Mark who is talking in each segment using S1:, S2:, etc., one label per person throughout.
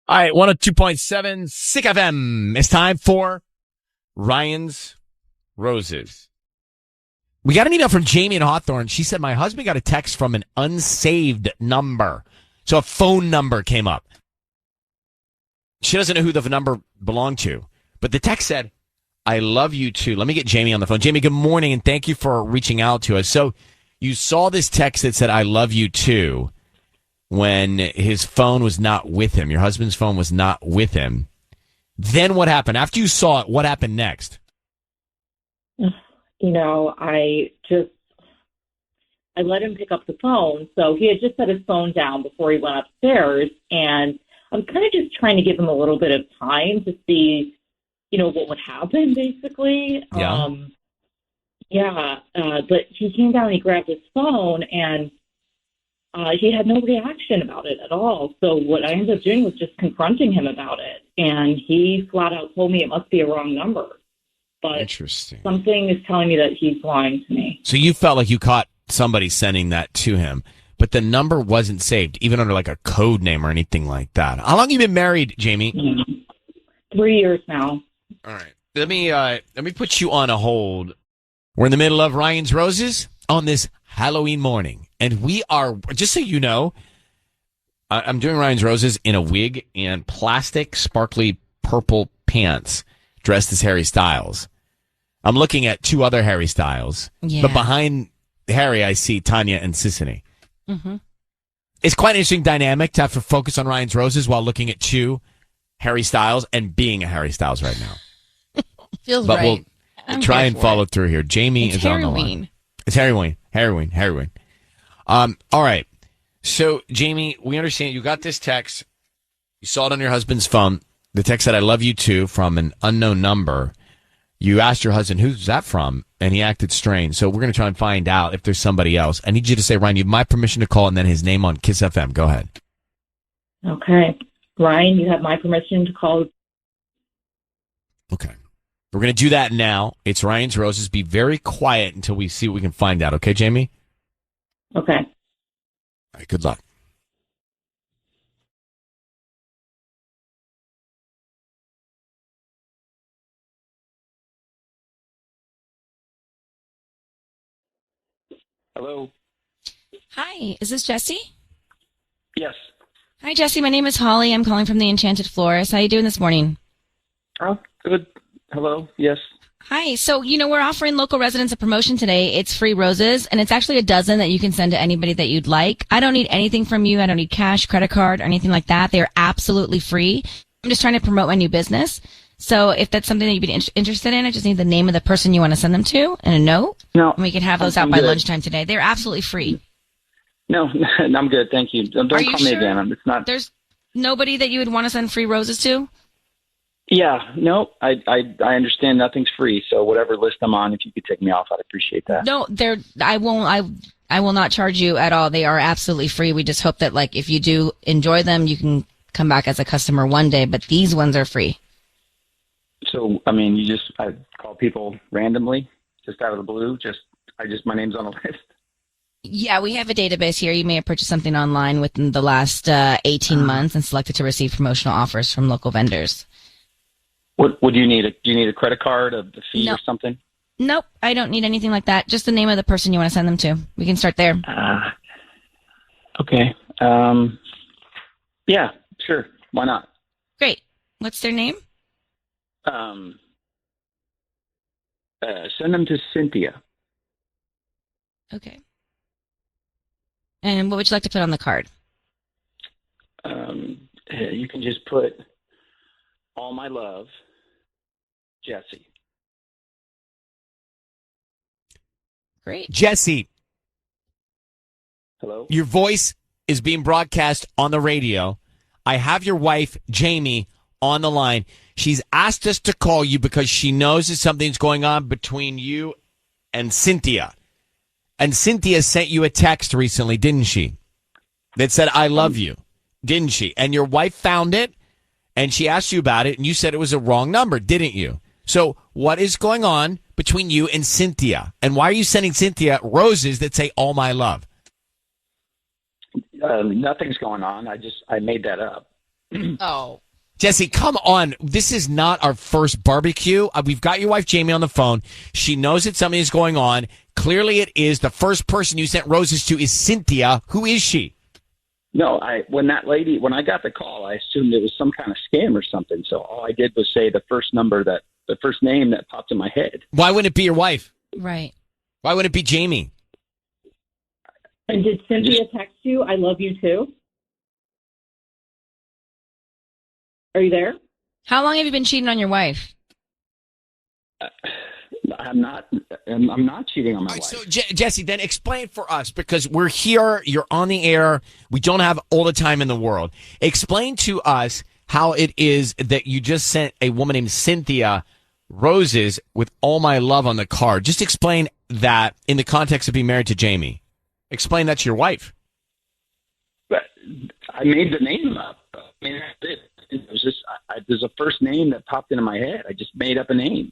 S1: All right, 102.7 KIIS-FM. It's time for Ryan's Roses. We got an email from Jamie in Hawthorne. She said, my husband got a text from an unsaved number. So a phone number came up. She doesn't know who the number belonged to. But the text said, I love you too. Let me get Jamie on the phone. Jamie, good morning, and thank you for reaching out to us. So you saw this text that said, I love you too, when his phone was not with him. Your husband's phone was not with him. Then what happened? After you saw it, what happened next?
S2: I let him pick up the phone. So he had just set his phone down before he went upstairs. And I'm kind of just trying to give him a little bit of time to see, what would happen, basically.
S1: Yeah.
S2: But he came down and he grabbed his phone, and he had no reaction about it at all. So what I ended up doing was just confronting him about it. And he flat out told me it must be a wrong number. But
S1: interesting.
S2: Something is telling me that he's lying to me.
S1: So you felt like you caught somebody sending that to him, but the number wasn't saved, even under like a code name or anything like that. How long have you been married, Jamie?
S2: 3 years now.
S1: All right. Let me put you on a hold. We're in the middle of Ryan's Roses on this Halloween morning. And we are, just so you know, I'm doing Ryan's Roses in a wig and plastic, sparkly purple pants, dressed as Harry Styles. I'm looking at two other Harry Styles. Yeah. But behind Harry, I see Tanya and Sissany. Mm-hmm. It's quite an interesting dynamic to have to focus on Ryan's Roses while looking at two Harry Styles and being a Harry Styles right now.
S3: Feels
S1: but
S3: right.
S1: We'll try and follow through here. Jamie is on the line. It's Heroin. All right. So, Jamie, we understand you got this text. You saw it on your husband's phone. The text said, I love you too, from an unknown number. You asked your husband, who's that from? And he acted strange. So we're going to try and find out if there's somebody else. I need you to say, Ryan, you have my permission to call, and then his name on KIIS-FM. Go ahead.
S2: Okay. Ryan, you have my permission to call.
S1: Okay. We're going to do that now. It's Ryan's Roses. Be very quiet until we see what we can find out. Okay, Jamie?
S2: Okay.
S1: All right, good luck.
S4: Hello.
S3: Hi, is this Jesse?
S4: Yes.
S3: Hi, Jesse. My name is Holly. I'm calling from the Enchanted Florist. How you doing this morning?
S4: Oh, good. Hello. Yes.
S3: Hi. So, we're offering local residents a promotion today. It's free roses, and it's actually a dozen that you can send to anybody that you'd like. I don't need anything from you. I don't need cash, credit card, or anything like that. They're absolutely free. I'm just trying to promote my new business. So if that's something that you'd be interested in, I just need the name of the person you want to send them to and a note.
S4: No.
S3: And we can have those out by lunchtime today. They're absolutely free.
S4: No, I'm good. Thank you. Don't call me again. It's not.
S3: There's nobody that you would want to send free roses to?
S4: Yeah. No, I understand nothing's free. So whatever list I'm on, if you could take me off, I'd appreciate that.
S3: No, I will not charge you at all. They are absolutely free. We just hope that if you do enjoy them, you can come back as a customer one day, but these ones are free.
S4: So, I call people randomly, just out of the blue. My name's on the list.
S3: Yeah, we have a database here. You may have purchased something online within the last 18 months and selected to receive promotional offers from local vendors.
S4: What do you need? Do you need a credit card, a fee, or something?
S3: Nope, I don't need anything like that. Just the name of the person you want to send them to. We can start there.
S4: Okay. Yeah, sure. Why not?
S3: Great. What's their name?
S4: Send them to Cynthia.
S3: Okay. And what would you like to put on the card?
S4: You can just put all my love, Jesse.
S3: Great.
S1: Jesse.
S4: Hello?
S1: Your voice is being broadcast on the radio. I have your wife, Jamie, on the line. She's asked us to call you because she knows that something's going on between you and Cynthia. And Cynthia sent you a text recently, didn't she? That said, I love you, didn't she? And your wife found it, and she asked you about it, and you said it was a wrong number, didn't you? So what is going on between you and Cynthia? And why are you sending Cynthia roses that say, all my love?
S4: Nothing's going on. I made that up.
S3: Oh.
S1: Jesse, come on. This is not our first barbecue. We've got your wife, Jamie, on the phone. She knows that something is going on. Clearly it is. The first person you sent roses to is Cynthia. Who is she?
S4: No, when I got the call, I assumed it was some kind of scam or something. So all I did was say the first name that popped in my head.
S1: Why wouldn't it be your wife?
S3: Right.
S1: Why wouldn't it be Jamie?
S2: And did Cynthia text you, I love you too? Are you there?
S3: How long have you been cheating on your wife?
S4: I'm not cheating on my wife.
S1: So, Jesse, then explain for us, because we're here, you're on the air, we don't have all the time in the world. Explain to us how it is that you just sent a woman named Cynthia roses with all my love on the card. Just explain that in the context of being married to Jamie. Explain that's your wife.
S4: But I made the name up. I mean, it was just there's a first name that popped into my head. I just made up a name.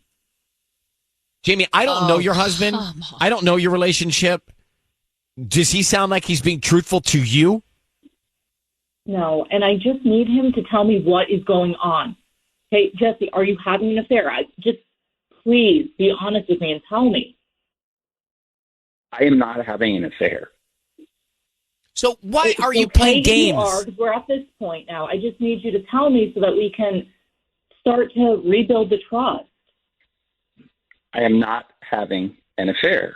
S1: Jamie, I don't know your husband. I don't know your relationship. Does he sound like he's being truthful to you?
S2: No, and I just need him to tell me what is going on. Hey, Jesse, are you having an affair? Just please be honest with me and tell me.
S4: I am not having an affair.
S1: So why are you
S2: Okay,
S1: playing games?
S2: You are, 'cause we're at this point now. I just need you to tell me so that we can start to rebuild the trust.
S4: I am not having an affair.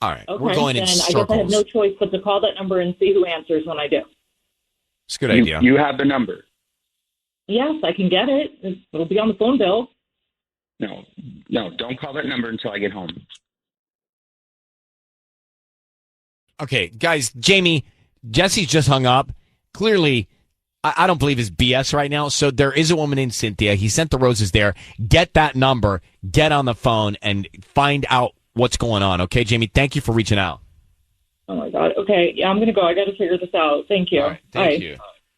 S1: All right,
S2: Okay,
S1: we're going in
S2: then
S1: circles.
S2: I guess I have no choice but to call that number and see who answers when I do.
S1: It's a good idea.
S4: You have the number.
S2: Yes, I can get it. It'll be on the phone bill.
S4: No, don't call that number until I get home.
S1: Okay, guys, Jamie, Jesse's just hung up. Clearly, I don't believe his BS right now. So there is a woman named Cynthia. He sent the roses there. Get that number, get on the phone, and find out what's going on. Okay, Jamie, thank you for reaching out.
S2: Oh, my God. Okay, yeah, I'm going to go. I got to figure this out. Thank you.
S1: All right, thank you.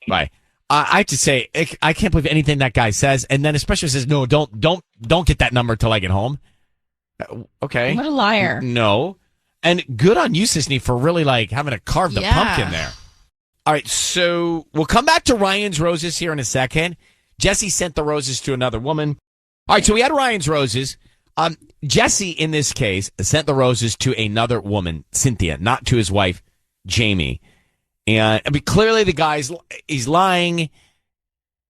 S1: Bye. I have to say, I can't believe anything that guy says, and then especially says, "No, don't get that number till I get home." Okay,
S3: What a liar.
S1: No, and good on you, Sisney, for really having to carve the pumpkin there. All right, so we'll come back to Ryan's roses here in a second. Jesse sent the roses to another woman. All right, so we had Ryan's roses. Jesse, in this case, sent the roses to another woman, Cynthia, not to his wife, Jamie. And clearly the guy's he's lying.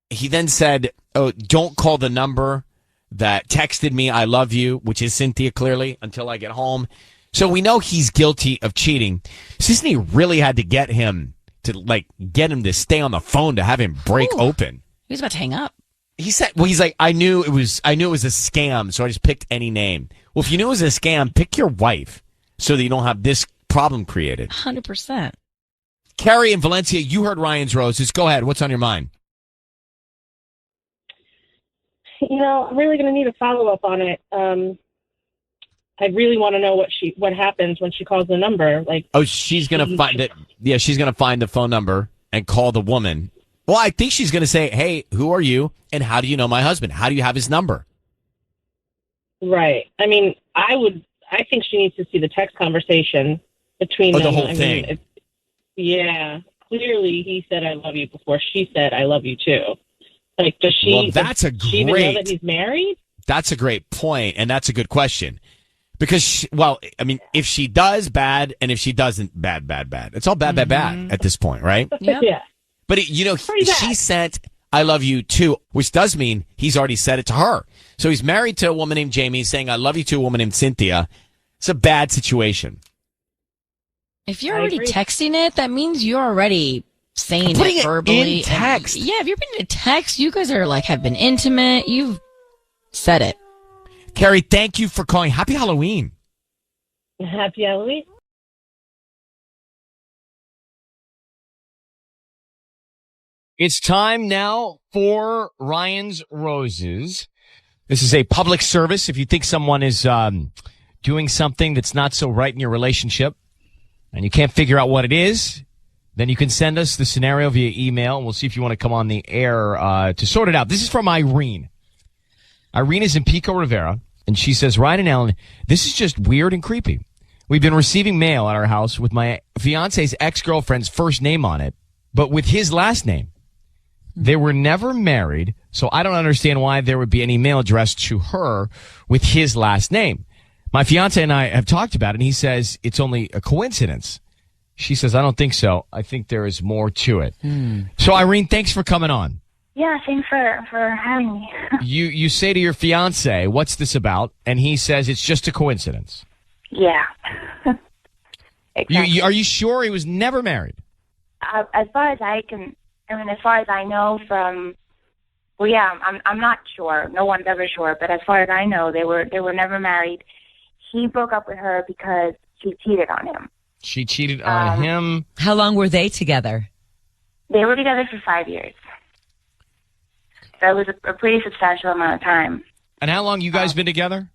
S1: He then said, "Oh, don't call the number that texted me, I love you," which is Cynthia, clearly, until I get home. So we know he's guilty of cheating. Sisney really had to get him to stay on the phone to have him break open.
S3: He was about to hang up.
S1: He said, well, he's like, I knew it was a scam, so I just picked any name. Well, if you knew it was a scam, pick your wife so that you don't have this problem created.
S3: 100%.
S1: Carrie in Valencia, you heard Ryan's roses. Go ahead. What's on your mind?
S5: I'm really going to need a follow-up on it. I really want to know what happens when she calls the number.
S1: She's going to find it. Yeah, she's going to find the phone number and call the woman. Well, I think she's going to say, "Hey, who are you? And how do you know my husband? How do you have his number?"
S5: Right. I mean, I think she needs to see the text conversation between them.
S1: The whole thing.
S5: Yeah. Clearly, he said, "I love you," before she said, "I love you too." Does she?
S1: Well, that's a
S5: does she even know that he's married?
S1: That's a great point, and that's a good question. Because, if she does, bad, and if she doesn't, bad. It's all bad at this point, right?
S3: Yep.
S5: Yeah.
S1: But, she sent, "I love you too," which does mean he's already said it to her. So he's married to a woman named Jamie, saying, "I love you to a woman named Cynthia." It's a bad situation.
S3: If you're already texting it, that means you're already saying it verbally.
S1: In text.
S3: If you're putting a text, you guys are have been intimate. You've said it.
S1: Carrie, thank you for calling. Happy Halloween.
S5: Happy Halloween.
S1: It's time now for Ryan's Roses. This is a public service. If you think someone is doing something that's not so right in your relationship and you can't figure out what it is, then you can send us the scenario via email, and we'll see if you want to come on the air to sort it out. This is from Irene. Irene is in Pico Rivera, and she says, "Ryan and Ellen, this is just weird and creepy. We've been receiving mail at our house with my fiance's ex-girlfriend's first name on it, but with his last name. They were never married, so I don't understand why there would be any mail addressed to her with his last name. My fiance and I have talked about it, and he says it's only a coincidence. She says, I don't think so. I think there is more to it. So, Irene, thanks for coming on.
S6: Yeah, thanks for having me.
S1: You say to your fiance, what's this about? And he says it's just a coincidence.
S6: Yeah. Exactly.
S1: Are you sure he was never married?
S6: As far as as far as I know from, well, yeah, I'm not sure. No one's ever sure. But as far as I know, they were never married. He broke up with her because she cheated on him.
S1: She cheated on him.
S7: How long were they together?
S6: They were together for 5 years. So it was a pretty substantial amount of time.
S1: And how long you guys been together?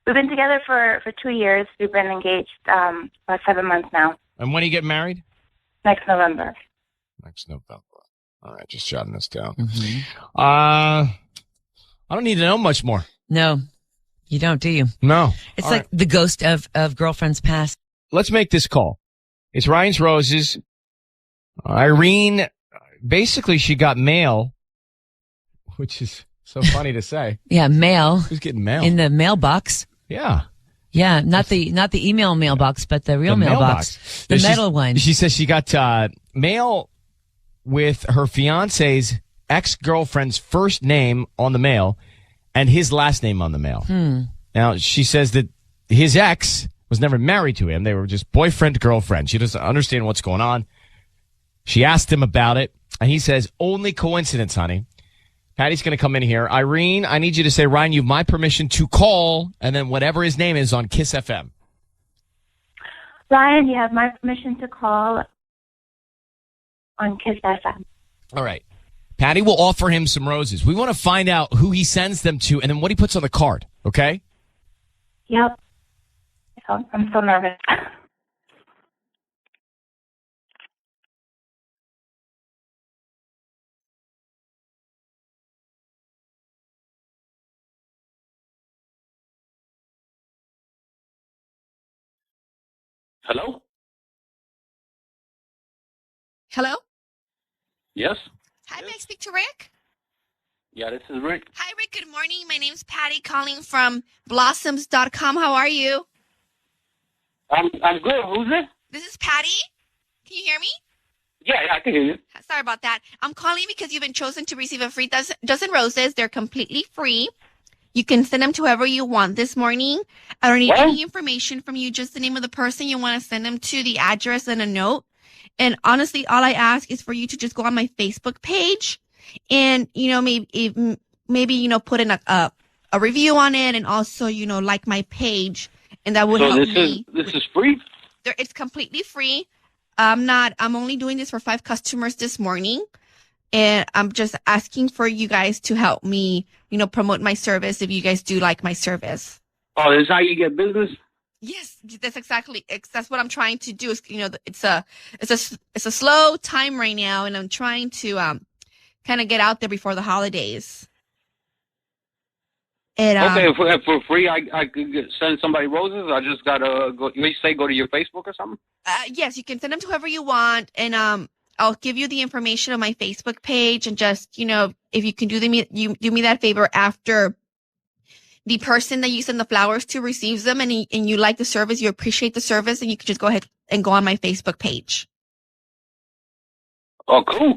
S6: We've been together for 2 years. We've been engaged about 7 months now.
S1: And when do you get married?
S6: Next November.
S1: Next November. All right, just jotting this down.
S7: Mm-hmm.
S1: I don't need to know much more.
S7: No, you don't, do you?
S1: No.
S7: It's
S1: All
S7: like the ghost of girlfriends past.
S1: Let's make this call. It's Ryan's Roses. Irene, basically she got mail, which is so funny to say.
S7: Yeah, mail.
S1: Who's getting mail?
S7: In the mailbox.
S1: Yeah.
S7: Yeah, not the email mailbox, but the real mailbox. The metal one.
S1: She says she got mail with her fiance's ex-girlfriend's first name on the mail and his last name on the mail. Now, she says that his ex was never married to him. They were just boyfriend-girlfriend. She doesn't understand what's going on. She asked him about it, and he says, only coincidence, honey. Patty's going to come in here. Irene, I need you to say, Ryan, you have my permission to call, and then whatever his name is on KIIS-FM.
S6: Ryan, you have my permission to call on KIIS-FM.
S1: All right. Patty will offer him some roses. We want to find out who he sends them to and then what he puts on the card, okay?
S6: Yep. I'm so nervous.
S4: Hello?
S8: Hello?
S4: Yes?
S8: Hi, may I speak to Rick?
S4: Yeah, this is Rick.
S8: Hi, Rick. Good morning. My name's Patty calling from blossoms.com. How are you?
S4: I'm good. Who's this?
S8: This is Patty. Can you hear me?
S4: Yeah, I can hear you.
S8: Sorry about that. I'm calling because you've been chosen to receive a free dozen roses. They're completely free. You can send them to whoever you want this morning. I don't need any information from you, just the name of the person you want to send them to, the address, and a note. And honestly, all I ask is for you to just go on my Facebook page and, maybe put in a review on it and also, like my page. And that would help me.
S4: This is free?
S8: It's completely free. I'm only doing this for 5 customers this morning. And I'm just asking for you guys to help me, promote my service if you guys do like my service.
S4: Oh, this is how you get business?
S8: Yes, that's what I'm trying to do. Is it's a slow time right now, and I'm trying to kind of get out there before the holidays. And,
S4: okay, for free, I could send somebody roses. I just gotta go. You say go to your Facebook or something?
S8: Yes, you can send them to whoever you want, and I'll give you the information on my Facebook page, and just if you can do me that favor after the person that you send the flowers to receives them and you like the service, you appreciate the service, and you can just go ahead and go on my Facebook page.
S4: Oh, cool.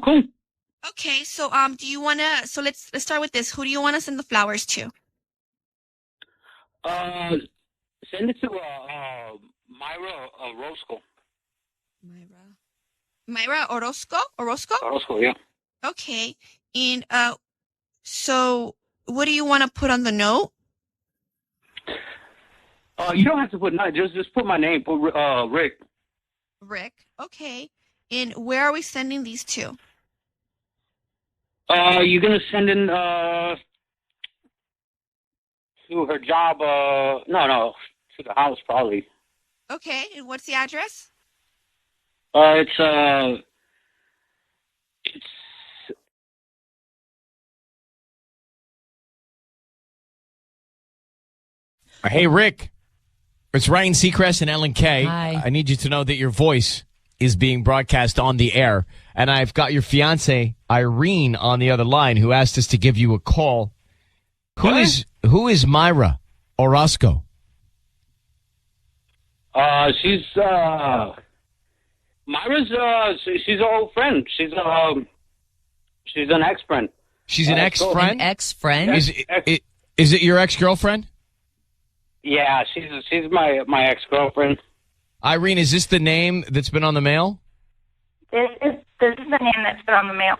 S8: Okay, so do you want to? So let's start with this. Who do you want to send the flowers to?
S4: Send it to Myra Orozco.
S8: Myra Orozco?
S4: Orozco, yeah.
S8: Okay, and so what do you want to put on the note?
S4: You don't have to put nothing. Just put my name. Put Rick.
S8: Rick. Okay. And where are we sending these to?
S4: You're gonna send in to her job. No, to the house probably.
S8: Okay. And what's the address?
S4: It's
S1: Hey, Rick. It's Ryan Seacrest and Ellen K.
S7: Hi.
S1: I need you to know that your voice is being broadcast on the air. And I've got your fiance, Irene, on the other line, who asked us to give you a call. Who is Myra Orozco?
S9: She's Myra's she's an old friend. She's an ex-friend.
S1: She's an ex-friend?
S7: An ex-friend?
S1: Is it your ex-girlfriend?
S9: Yeah, she's my ex-girlfriend.
S1: Irene, is this the name that's been on the mail?
S6: This is the name that's been on the mail.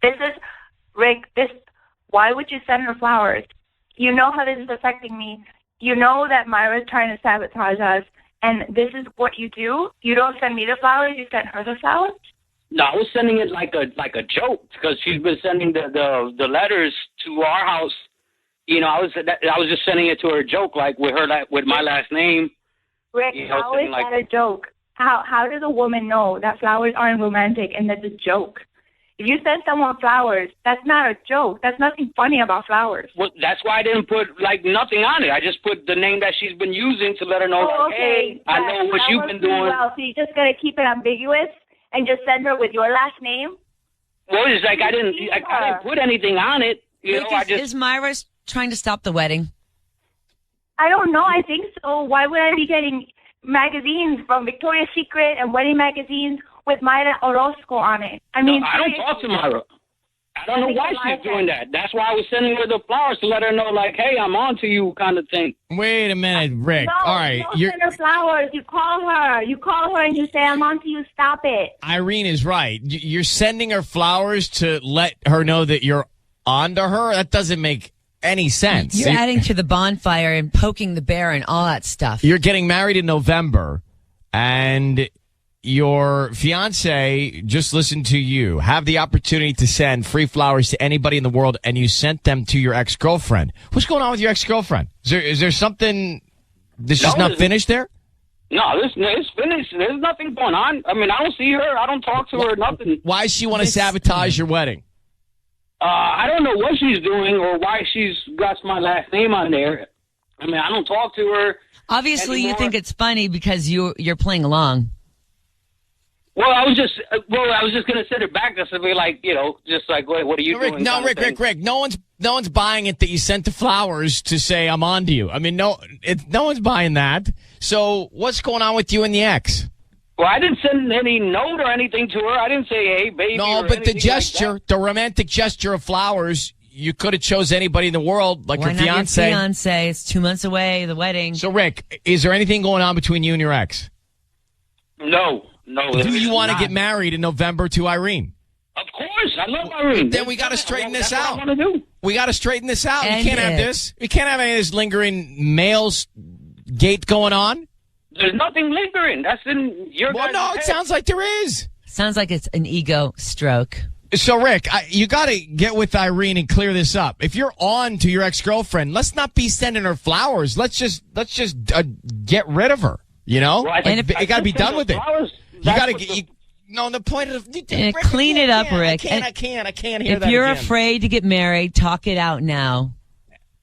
S6: This is Rick. Why would you send her flowers? You know how this is affecting me. You know that Myra's trying to sabotage us, and this is what you do. You don't send me the flowers. You send her the flowers.
S9: No, I was sending it like a joke because she's been sending the letters to our house. You know, I was just sending it to her a joke, like with my last name.
S6: Rick, how is that a joke? How does a woman know that flowers aren't romantic and that's a joke? If you send someone flowers, that's not a joke. That's nothing funny about flowers.
S9: Well, that's why I didn't put nothing on it. I just put the name that she's been using to let her know, hey, I know what you've been doing.
S6: Well, so you're just gonna keep it ambiguous and just send her with your last name?
S9: Well, it's like I didn't put anything on it.
S7: Is Myra trying to stop the wedding?
S6: I don't know. I think so. Why would I be getting magazines from Victoria's Secret and wedding magazines with Myra Orozco on it? I mean,
S9: I don't talk to Myra. I don't know why she's doing that. That's why I was sending her the flowers to let her know, like, hey, I'm on to you kind of thing.
S1: Wait a minute, Rick.
S6: No,
S1: all right.
S6: You don't send her flowers. You call her. You call her and you say, I'm on to you. Stop it.
S1: Irene is right. You're sending her flowers to let her know that you're on to her? That doesn't make any sense.
S7: You're adding to the bonfire and poking the bear and all that stuff.
S1: You're getting married in November, and your fiance just listened to you have the opportunity to send free flowers to anybody in the world, and you sent them to your ex-girlfriend. What's going on with your ex-girlfriend? Is there something that's just not finished there?
S9: No, it's finished. There's nothing going on. I mean, I don't see her. I don't talk to her. Nothing.
S1: Why does she want to sabotage your wedding?
S9: I don't know what she's doing or why she's got my last name on there. I mean, I don't talk to her.
S7: Obviously,
S9: anymore.
S7: You think it's funny because you're playing along.
S9: Well, I was just gonna send it back to be like, just like, what are you doing?
S1: No, Rick. No one's buying it that you sent the flowers to say I'm on to you. I mean, no one's buying that. So what's going on with you and the ex?
S9: Well, I didn't send any note or anything to her. I didn't say, hey, baby.
S1: No, but the gesture, the romantic gesture of flowers, you could have chose anybody in the world, like your fiance.
S7: Your fiance? It's 2 months away, the wedding.
S1: So, Rick, is there anything going on between you and your ex?
S9: No.
S1: Do you want to get married in November to Irene?
S9: Of course. I love Irene.
S1: Then we got to straighten this out.
S9: What I want to do.
S1: We got to straighten this out. We can't have this. We can't have any of this lingering male gate going on.
S9: There's nothing lingering. That's in your guys'
S1: no,
S9: head.
S1: it sounds like there is.
S7: Sounds like it's an ego stroke.
S1: So, Rick, you got to get with Irene and clear this up. If you're on to your ex-girlfriend, let's not be sending her flowers. Let's just get rid of her. You know,
S9: well,
S1: and it got to be done with it. You got to get. No, the point of Rick,
S7: clean it up, Rick.
S1: I can't hear that.
S7: If you're
S1: again.
S7: afraid to get married, talk it out now.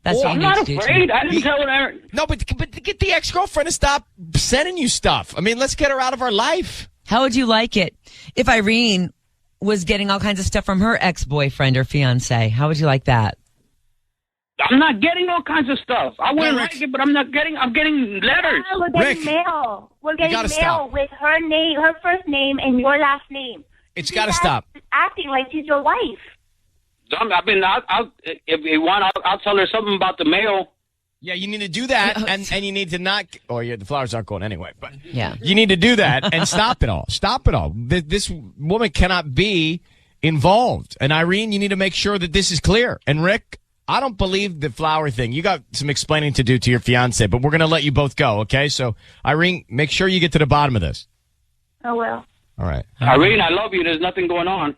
S7: That's what
S9: I'm not afraid. I didn't tell her.
S1: No, but get the ex-girlfriend to stop sending you stuff. I mean, let's get her out of our life.
S7: How would you like it if Irene was getting all kinds of stuff from her ex-boyfriend or fiance? How would you like that?
S9: I'm not getting all kinds of stuff. I wouldn't like it, but I'm getting letters.
S6: We're getting mail. We're getting mail
S1: stop.
S6: with her name, her first name, and your last name.
S1: It's got to stop.
S6: Acting like she's your wife.
S9: I mean, if you want, I'll tell her something about the mail.
S1: Yeah, you need to do that, and you need to not. Oh, yeah, the flowers aren't going anyway. But
S7: yeah,
S1: you need to do that and stop it all. Stop it all. This woman cannot be involved. And Irene, you need to make sure that this is clear. And Rick, I don't believe the flower thing. You got some explaining to do to your fiance, but we're going to let you both go. Okay, so Irene, make sure you get to the bottom of this.
S6: I will.
S1: All right,
S9: Irene, I love you. There's nothing going on.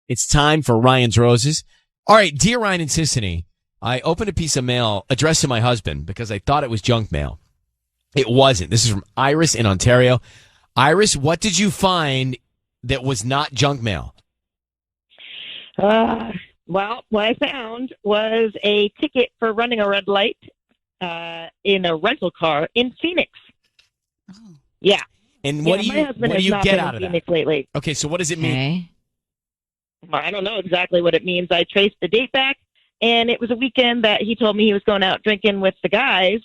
S1: It's time for Ryan's Roses. All right, dear Ryan and Sissany, I opened a piece of mail addressed to my husband because I thought it was junk mail. It wasn't. This is from Iris in Ontario. Iris, what did you find that was not junk mail?
S5: Well, what I found was a ticket for running a red light in a rental car in Phoenix.
S8: Oh.
S5: Yeah.
S1: And
S5: My husband
S1: what
S5: has
S1: do you
S5: not
S1: get
S5: been
S1: out
S5: in
S1: of that?
S5: Phoenix lately.
S1: Okay, so what does it mean?
S3: Okay.
S5: I don't know exactly what it means. I traced the date back, and it was a weekend that he told me he was going out drinking with the guys.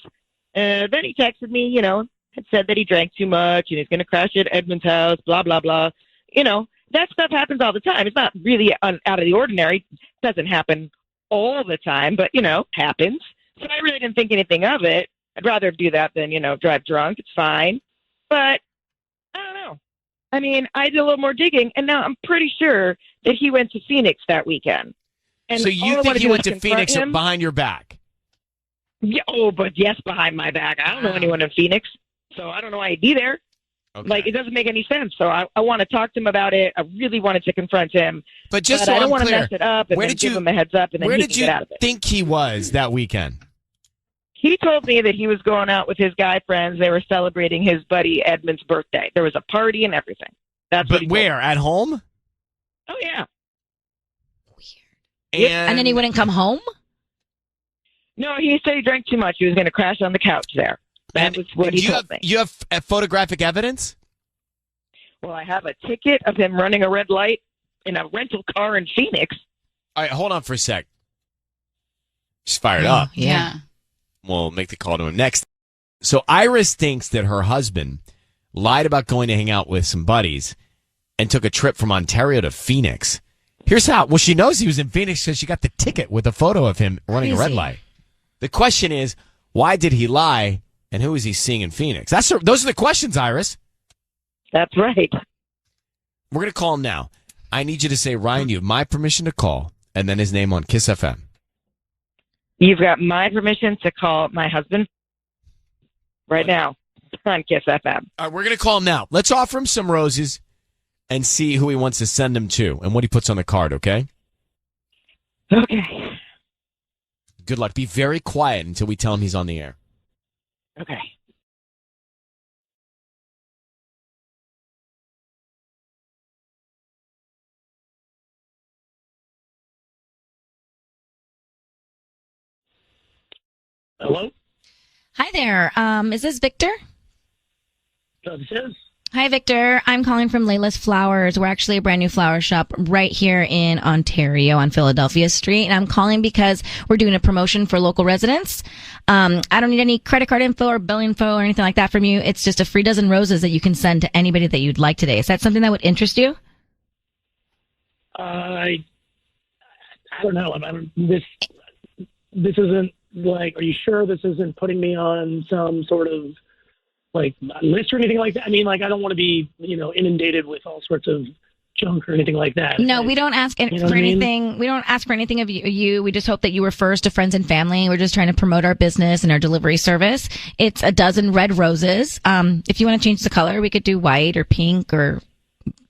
S5: Then he texted me, had said that he drank too much and he's going to crash at Edmund's house, blah, blah, blah. That stuff happens all the time. It's not really out of the ordinary. It doesn't happen all the time, but, happens. So I really didn't think anything of it. I'd rather do that than, drive drunk. It's fine. But I don't know. I mean, I did a little more digging, and now I'm pretty sure that he went to Phoenix that weekend. And
S1: So you think he went to Phoenix behind your back?
S5: Yeah, but yes, behind my back. I don't know anyone in Phoenix, so I don't know why he'd be there.
S1: Okay.
S5: It doesn't make any sense. So I want to talk to him about it. I really wanted to confront him.
S1: But just
S5: but
S1: so
S5: I don't
S1: I'm
S5: want to
S1: clear,
S5: mess it up and then give him a heads up and then
S1: where
S5: he
S1: did
S5: can
S1: you
S5: get out of it.
S1: think he was that weekend?
S5: He told me that he was going out with his guy friends. They were celebrating his buddy Edmund's birthday. There was a party and everything. That's what
S1: But where? At home?
S5: Oh, yeah.
S3: And then he wouldn't come home?
S5: No, he said he drank too much. He was going to crash on the couch there. That was what he told me.
S1: You have photographic evidence?
S5: Well, I have a ticket of him running a red light in a rental car in Phoenix.
S1: All right, hold on for a sec. She's fired up.
S3: Yeah.
S1: We'll make the call to him next. So Iris thinks that her husband lied about going to hang out with some buddies and took a trip from Ontario to Phoenix. Here's how. Well, she knows he was in Phoenix because she got the ticket with a photo of him running a red light. The question is, why did he lie, and who is he seeing in Phoenix? Those are the questions, Iris.
S5: That's right.
S1: We're going to call him now. I need you to say, Ryan, you have my permission to call, and then his name on KIIS-FM.
S5: You've got my permission to call my husband right now on KIIS-FM.
S1: All right, we're going to call him now. Let's offer him some roses and see who he wants to send them to and what he puts on the card, okay?
S5: Okay.
S1: Good luck. Be very quiet until we tell him he's on the air.
S5: Okay.
S10: Hello?
S3: Hi there. Is this Victor?
S10: This is.
S3: Hi, Victor. I'm calling from Layla's Flowers. We're actually a brand new flower shop right here in Ontario on Philadelphia Street. And I'm calling because we're doing a promotion for local residents. I don't need any credit card info or bill info or anything like that from you. It's just a free dozen roses that you can send to anybody that you'd like today. Is that something that would interest you?
S10: I don't know. This isn't like, are you sure this isn't putting me on some sort of like list or anything like that? I mean, like, I don't want to be, inundated with all sorts of junk or anything like that.
S3: No, we don't ask for anything. We don't ask for anything of you. We just hope that you refer us to friends and family. We're just trying to promote our business and our delivery service. It's a dozen red roses. If you want to change the color, we could do white or pink or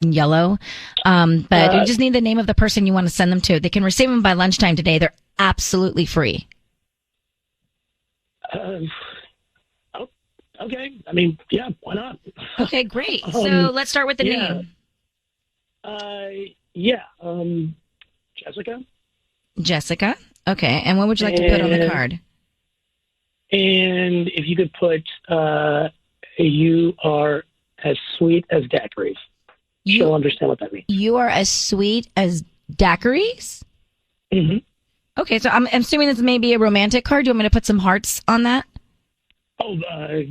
S3: yellow. But you just need the name of the person you want to send them to. They can receive them by lunchtime today. They're absolutely free.
S10: Okay. I mean, yeah, why not?
S3: Okay, great. So let's start with the name.
S10: Jessica.
S3: Jessica. Okay. And what would you like to put on the card?
S10: And if you could put, you are as sweet as daiquiris. She'll understand what that means.
S3: You are as sweet as daiquiris?
S10: Mm-hmm.
S3: Okay, so I'm assuming this may be a romantic card. Do you want me to put some hearts on that?
S10: Oh,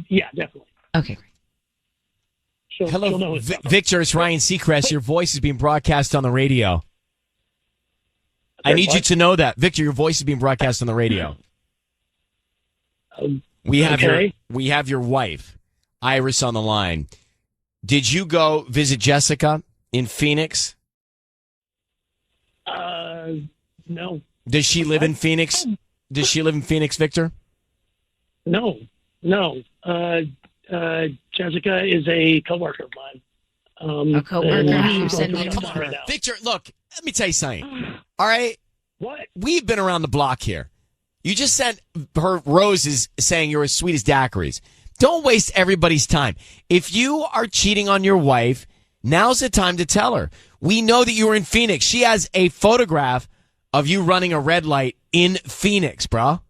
S10: yeah, definitely.
S3: Okay, great.
S1: Hello, Victor. It's Ryan Seacrest. Your voice is being broadcast on the radio. I need you to know that, Victor. Your voice is being broadcast on the radio. We have your wife, Iris, on the line. Did you go visit Jessica in Phoenix?
S10: No.
S1: Does she live in Phoenix? Does she live in Phoenix, Victor?
S10: No. Jessica is a coworker of mine.
S3: A coworker.
S1: Come on, Victor. Look, let me tell you something. All right.
S10: What?
S1: We've been around the block here. You just sent her roses saying you're as sweet as daiquiris. Don't waste everybody's time. If you are cheating on your wife, now's the time to tell her. We know that you were in Phoenix. She has a photograph of you running a red light in Phoenix, bro.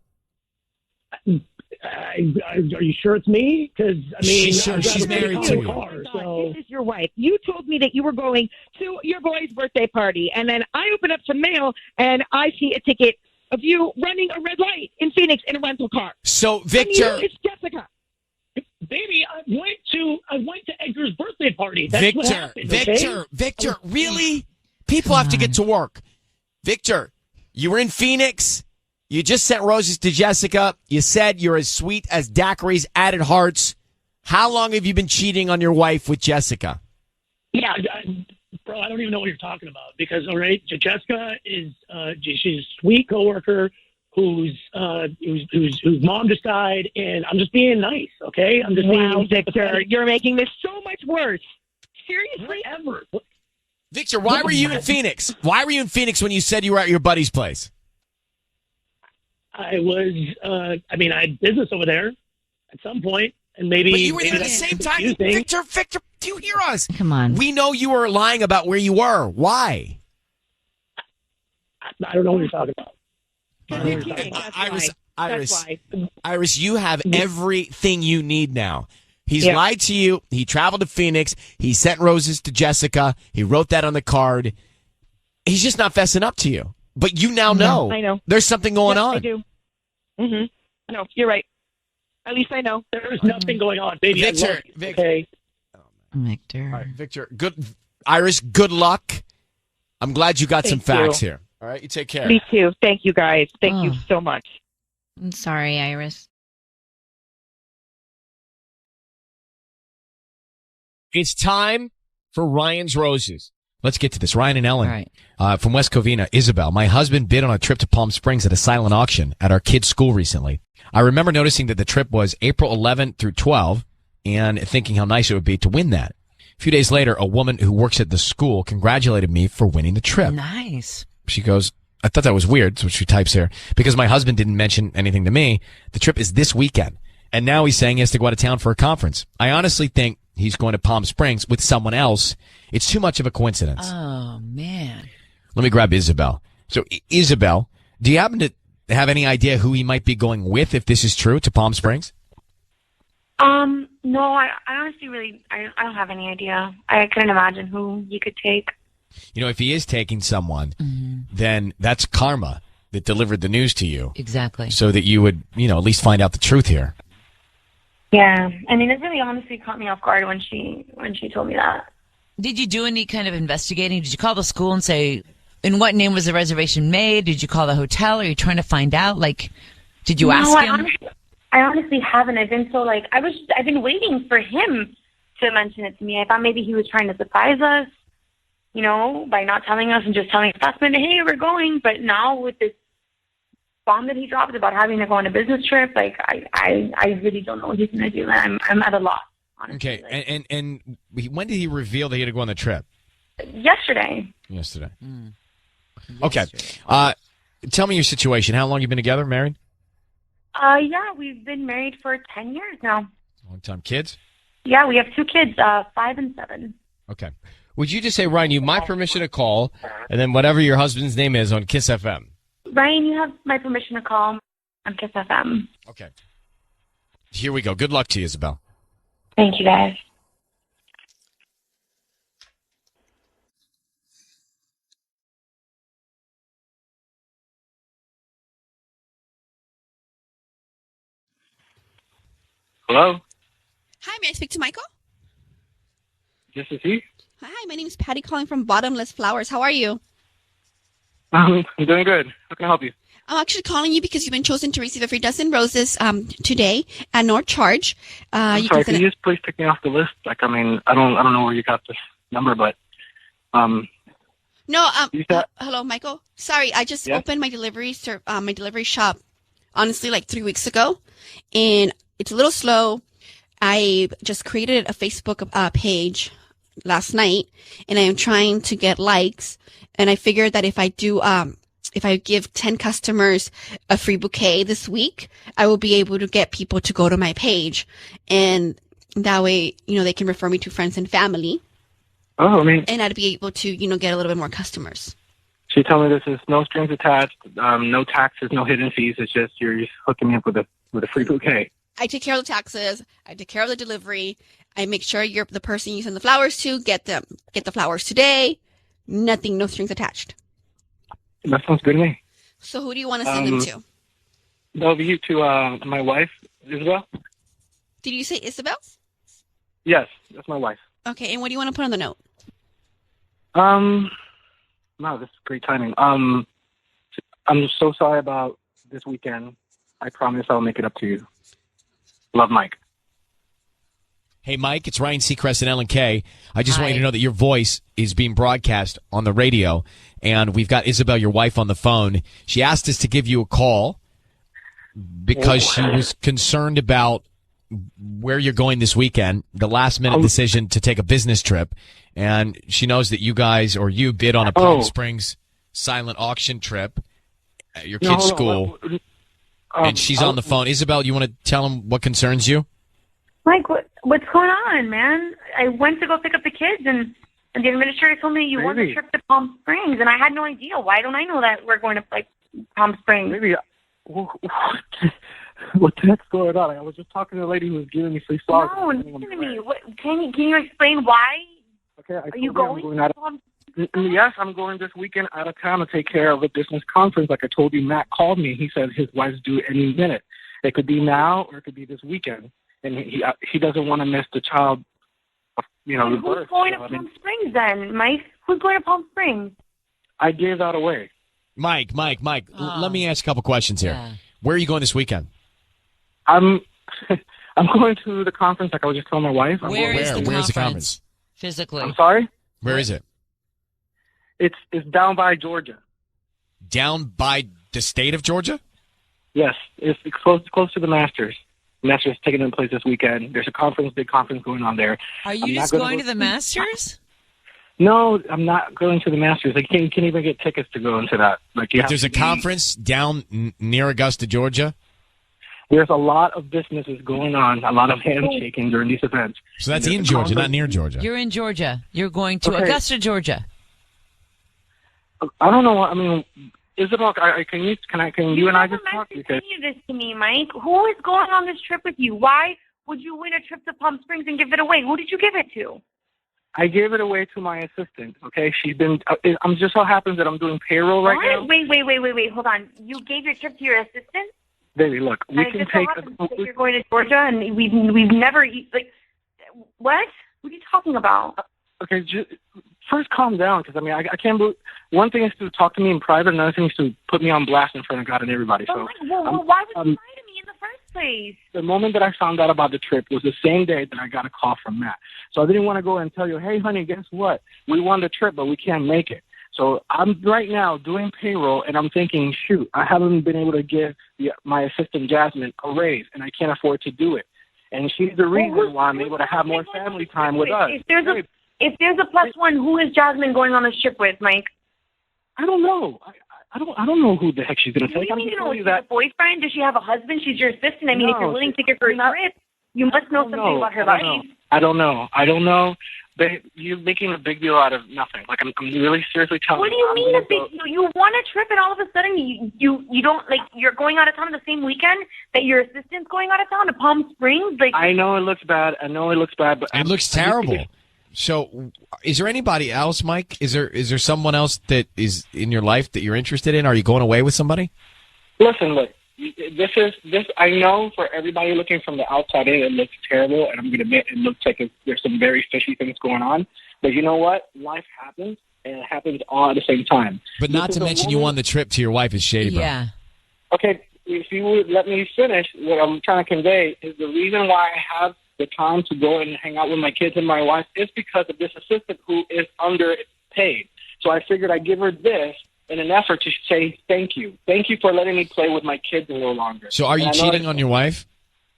S10: Are you sure it's me? Because I mean,
S1: she's married to you.
S5: This is your wife. You told me that you were going to your boy's birthday party, and then I open up some mail and I see a ticket of you running a red light in Phoenix in a rental car.
S1: So, Victor,
S5: it's Jessica.
S10: Baby, I went to Edgar's birthday party. That's what happened, okay?
S1: Victor, really? People have to get to work. Victor, you were in Phoenix. You just sent roses to Jessica. You said you're as sweet as daiquiris added hearts. How long have you been cheating on your wife with Jessica?
S10: Yeah, bro, I don't even know what you're talking about because, all right, Jessica is she's a sweet coworker whose mom just died, and I'm just being nice, okay? I'm just being
S5: Victor, you're making this so much worse. Seriously?
S10: Whatever.
S1: Victor, why were you in Phoenix? Why were you in Phoenix when you said you were at your buddy's place?
S10: I was, I had business over there at some point, and maybe.
S1: But you were there at the same time. Victor, do you hear us?
S3: Come on.
S1: We know you were lying about where you were. Why?
S10: I don't know what you're talking about.
S1: Iris, you have everything you need now. He's lied to you. He traveled to Phoenix. He sent roses to Jessica. He wrote that on the card. He's just not fessing up to you. But you now know.
S5: I know.
S1: There's something going on.
S5: I do. Mm-hmm. No, you're right. At least I know.
S10: There's nothing going on, baby.
S1: Victor.
S10: Okay.
S3: Victor.
S1: All right, Victor. Iris, good luck. I'm glad you got some facts here. All right, you take care.
S5: Me too. Thank you, guys. Thank you so much.
S3: I'm sorry, Iris.
S1: It's time for Ryan's Roses. Let's get to this. Ryan and Ellen from West Covina. Isabel, my husband bid on a trip to Palm Springs at a silent auction at our kids' school recently. I remember noticing that the trip was April 11th through 12 and thinking how nice it would be to win that. A few days later, a woman who works at the school congratulated me for winning the trip.
S7: Nice.
S1: She goes, I thought that was weird. That's what she types here. Because my husband didn't mention anything to me. The trip is this weekend. And now he's saying he has to go out of town for a conference. I honestly think he's going to Palm Springs with someone else. It's too much of a coincidence.
S7: Oh, man.
S1: Let me grab Isabel. So, Isabel, do you happen to have any idea who he might be going with if this is true to Palm Springs?
S6: No, I honestly I don't have any idea. I couldn't imagine who he could take.
S1: You know, if he is taking someone, then that's karma that delivered the news to you.
S7: Exactly.
S1: So that you would, at least find out the truth here.
S6: Yeah. I mean, it really honestly caught me off guard when she told me that.
S7: Did you do any kind of investigating? Did you call the school and say, in what name was the reservation made? Did you call the hotel? Are you trying to find out? Did you ask him?
S6: I honestly haven't. I've been so I've been waiting for him to mention it to me. I thought maybe he was trying to surprise us, by not telling us and just telling us last minute, hey, we're going. But now with this bomb that he dropped about having to go on a business trip, I really don't know what he's going to do. And I'm at a loss, honestly.
S1: Okay, and when did he reveal that he had to go on the trip?
S6: Yesterday.
S1: Okay. Tell me your situation. How long have you been together, married?
S6: Yeah, we've been married for 10 years now.
S1: Long time. Kids?
S6: Yeah, we have 2 kids, 5 and 7.
S1: Okay. Would you just say, Ryan, you have my permission to call, and then whatever your husband's name is on KIIS-FM?
S6: Ryan, you have my permission to call on KIIS-FM.
S1: Okay. Here we go. Good luck to you, Isabel.
S6: Thank you, guys.
S11: Hello?
S8: Hi, may I speak to Michael?
S11: This is he.
S8: Hi, my name is Patty calling from Bottomless Flowers. How are you?
S11: I'm doing good. How can I help you?
S8: I'm actually calling you because you've been chosen to receive a free dozen roses today at no charge.
S11: I'm sorry, can you just please take me off the list? I don't know where you got this number, but
S8: No, hello, Michael. Sorry, I just opened my delivery shop, honestly, 3 weeks ago, and it's a little slow. I just created a Facebook page last night, and I am trying to get likes. And I figured that if I give 10 customers a free bouquet this week, I will be able to get people to go to my page, and that way, they can refer me to friends and family.
S11: Oh,
S8: and I'd be able to, get a little bit more customers.
S11: She told me this is no strings attached, no taxes, no hidden fees. It's just you're just hooking me up with a with a free bouquet.
S8: I take care of the taxes. I take care of the delivery. I make sure the person you send the flowers to get the flowers today. Nothing, no strings attached.
S11: That sounds good to me.
S8: So who do you want to send them to?
S11: That'll be you to my wife, Isabel.
S8: Did you say Isabel?
S11: Yes, that's my wife.
S8: Okay, and what do you want to put on the note?
S11: Wow, this is great timing. I'm so sorry about this weekend. I promise I'll make it up to you. Love, Mike.
S1: Hey, Mike, it's Ryan Seacrest and Ellen K. I just
S7: Hi.
S1: want you to know that your voice is being broadcast on the radio, and we've got Isabel, your wife, on the phone. She asked us to give you a call because she was concerned about where you're going this weekend, the last-minute decision to take a business trip, and she knows that you guys, or you, bid on a Palm Springs silent auction trip at your kid's school, and she's on the phone. Isabel, you want to tell him what concerns you?
S6: Mike, what's going on, man? I went to go pick up the kids, and the administrator told me you won the trip to Palm Springs, and I had no idea. Why don't I know that we're going to Palm Springs?
S11: Maybe. What the heck's going on? I was just talking to the lady who was giving me free flowers.
S6: No, listen to me. Can you explain why?
S11: Okay,
S6: Are you going to Palm Springs?
S11: Yes, I'm going this weekend out of town to take care of a business conference. Like I told you, Matt called me. He said his wife's due any minute. It could be now or it could be this weekend. And he doesn't want to miss the child, the
S6: Who's
S11: birth.
S6: going to Palm Springs then, Mike? Who's going to Palm Springs?
S11: I gave that away.
S1: Mike, let me ask a couple questions here.
S7: Yeah.
S1: Where are you going this weekend?
S11: I'm going to the conference like I was just telling my wife.
S7: Where is the
S1: Where's the
S7: conference?
S1: conference?
S7: Physically.
S11: I'm sorry?
S1: Where is it?
S11: It's down by Georgia.
S1: Down by the state of Georgia?
S11: Yes, it's close to the Masters. Masters taking place this weekend. There's a big conference going on there.
S7: Are you just going to the Masters?
S11: No, I'm not going to the Masters. I can't even get tickets to go into that.
S1: There's a conference down near Augusta, Georgia?
S11: There's a lot of businesses going on, a lot of handshaking during these events.
S1: So that's in Georgia, not near Georgia.
S7: You're in Georgia. You're going to Augusta, Georgia.
S11: I don't know. I mean, Isabel, can you and I just talk?
S6: Continue this to me, Mike. Who is going on this trip with you? Why would you win a trip to Palm Springs and give it away? Who did you give it to?
S11: I gave it away to my assistant. Okay, she's been. I'm just so happens that I'm doing payroll right now.
S6: Wait. Hold on. You gave your trip to your assistant?
S11: Baby, look, we can take.
S6: You're going to Georgia, and we've never what? What are you talking about?
S11: Okay, first calm down, because I can't believe. One thing is to talk to me in private, another thing is to put me on blast in front of God and everybody. So,
S6: why would you lie to me in the first place?
S11: The moment that I found out about the trip was the same day that I got a call from Matt. So I didn't want to go and tell you, hey, honey, guess what? We won the trip, but we can't make it. So I'm right now doing payroll, and I'm thinking, shoot, I haven't been able to give my assistant Jasmine a raise, and I can't afford to do it. And she's the reason why I'm able to have more family time with us.
S6: If there's a plus one, who is Jasmine going on a trip with, Mike?
S11: I don't know. I don't know who the heck she's going to take.
S6: You mean you know she's a boyfriend? Does she have a husband? She's your assistant. I mean, if you're willing to give her a trip, you must know something about her life.
S11: I don't know. But you're making a big deal out of nothing. Like I'm really seriously telling you.
S6: What do you mean a big deal? You won a trip, and all of a sudden you don't you're going out of town the same weekend that your assistant's going out of town to Palm Springs.
S11: I know it looks bad. But
S1: it looks terrible. So, is there anybody else, Mike? Is there someone else that is in your life that you're interested in? Are you going away with somebody?
S11: Listen, look. This. I know for everybody looking from the outside in, it looks terrible, and I'm going to admit it looks like there's some very fishy things going on. But you know what? Life happens, and it happens all at the same time.
S1: But not to mention you won the trip to your wife is shady, bro.
S7: Yeah.
S11: Okay, if you would let me finish, what I'm trying to convey is the reason why I have the time to go and hang out with my kids and my wife is because of this assistant who is underpaid. So I figured I'd give her this in an effort to say thank you. Thank you for letting me play with my kids a little longer.
S1: So are you cheating on your wife?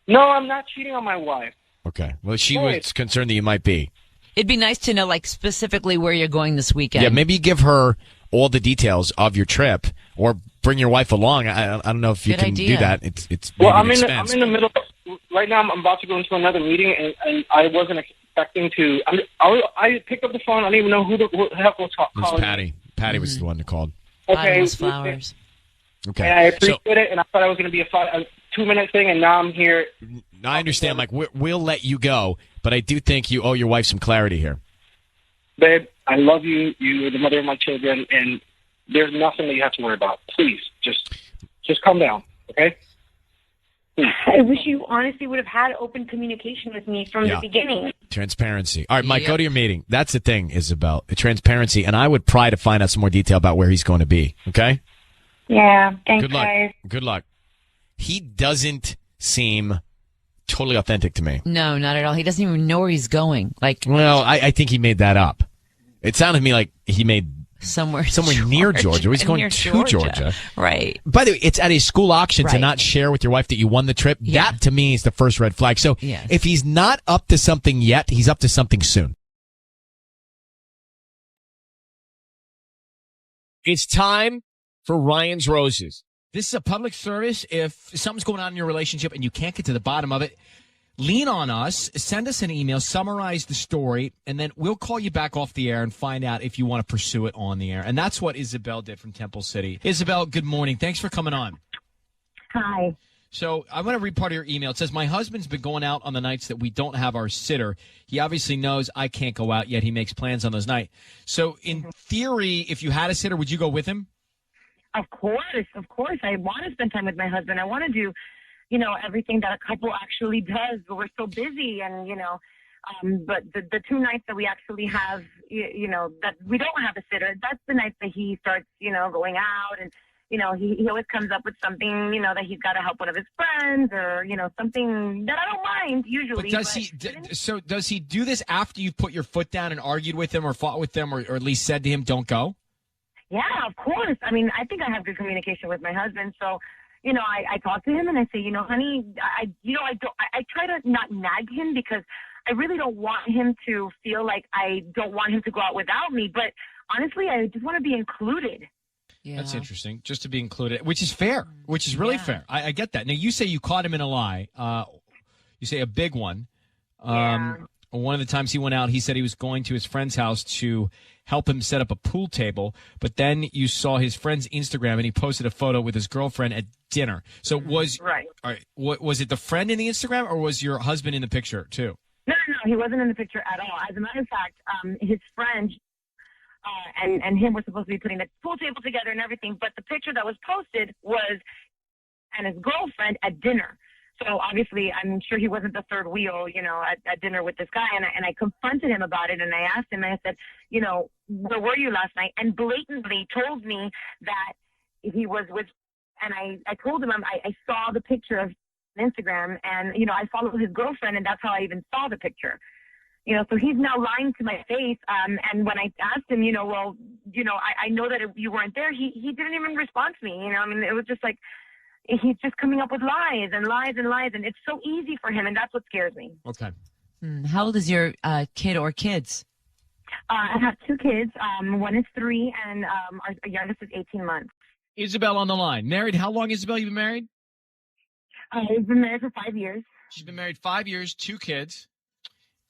S11: No, I'm not cheating on my wife.
S1: Okay. Well, she was concerned that you might be.
S7: It'd be nice to know, specifically where you're going this weekend.
S1: Yeah, maybe give her all the details of your trip, or bring your wife along. I don't know if you can do that. It's
S11: I'm in the middle. Right now, I'm about to go into another meeting, and I wasn't expecting to. I picked up the phone. I don't even know who the heck was calling.
S1: It's Patty. Patty was the one that called.
S11: Okay.
S7: Flowers.
S1: Okay.
S11: And I appreciate it, and I thought I was going to be 2-minute thing, and now I'm here.
S1: I understand, Mike. We'll let you go, but I do think you owe your wife some clarity here.
S11: Babe, I love you. You are the mother of my children, and there's nothing that you have to worry about. Please, just calm down, okay?
S6: I wish you honestly would have had open communication with me from the beginning.
S1: Transparency. All right, Mike, go to your meeting. That's the thing, Isabel. Transparency. And I would pry to find out some more detail about where he's going to be. Okay?
S6: Yeah. Thanks,
S1: Good luck.
S6: guys.
S1: Good luck. He doesn't seem totally authentic to me.
S7: No, not at all. He doesn't even know where he's going.
S1: Well, I think he made that up. It sounded to me like he made
S7: somewhere
S1: near Georgia. He's going to Georgia.
S7: Right.
S1: By the way, it's at a school auction to
S7: Right.
S1: not share with your wife that you won the trip.
S7: Yeah.
S1: That, to me, is the first red flag. So
S7: Yes.
S1: if he's not up to something yet, he's up to something soon. It's time for Ryan's Roses. This is a public service. If something's going on in your relationship and you can't get to the bottom of it, lean on us, send us an email, summarize the story, and then we'll call you back off the air and find out if you want to pursue it on the air. And that's what Isabel did from Temple City. Isabel, good morning. Thanks for coming on.
S6: Hi.
S1: So I want to read part of your email. It says, my husband's been going out on the nights that we don't have our sitter. He obviously knows I can't go out, yet he makes plans on those nights. So in theory, if you had a sitter, would you go with him?
S6: Of course. I want to spend time with my husband. I want to do, everything that a couple actually does, but we're so busy. And, but the 2 nights that we actually have, that we don't have a sitter, that's the nights that he starts, going out. And, he always comes up with something, that he's got to help one of his friends or, something that I don't mind usually.
S1: But does he do this after you've put your foot down and argued with him or fought with them or at least said to him, don't go?
S6: Yeah, of course. I mean, I think I have good communication with my husband. So, I talk to him and I say, honey, I try to not nag him because I really don't want him to feel like I don't want him to go out without me. But honestly, I just want to be included.
S7: Yeah.
S1: That's interesting, just to be included, which is fair, which is really fair. I get that. Now, you say you caught him in a lie. You say a big one. One of the times he went out, he said he was going to his friend's house to help him set up a pool table. But then you saw his friend's Instagram, and he posted a photo with his girlfriend at dinner. So was
S6: right.
S1: All right. Was it the friend in the Instagram, or was your husband in the picture too?
S6: No, he wasn't in the picture at all. As a matter of fact, his friend and him were supposed to be putting the pool table together and everything. But the picture that was posted was and his girlfriend at dinner. So obviously, I'm sure he wasn't the third wheel, at dinner with this guy. And I confronted him about it, and I asked him, and I said, where were you last night? And blatantly told me that he was with, and I told him I saw the picture of Instagram, and, I followed his girlfriend, and that's how I even saw the picture. So he's now lying to my face. And when I asked him, I know that you weren't there, he didn't even respond to me. It was just like, he's just coming up with lies and lies and lies, and it's so easy for him, and that's what scares me.
S1: Okay.
S7: How old is your kid or kids?
S6: I have 2 kids. One is 3, and our youngest is 18 months.
S1: Isabel on the line. Married? How long, Isabel, you been married?
S6: We've been married for 5 years.
S1: She's been married 5 years, 2 kids.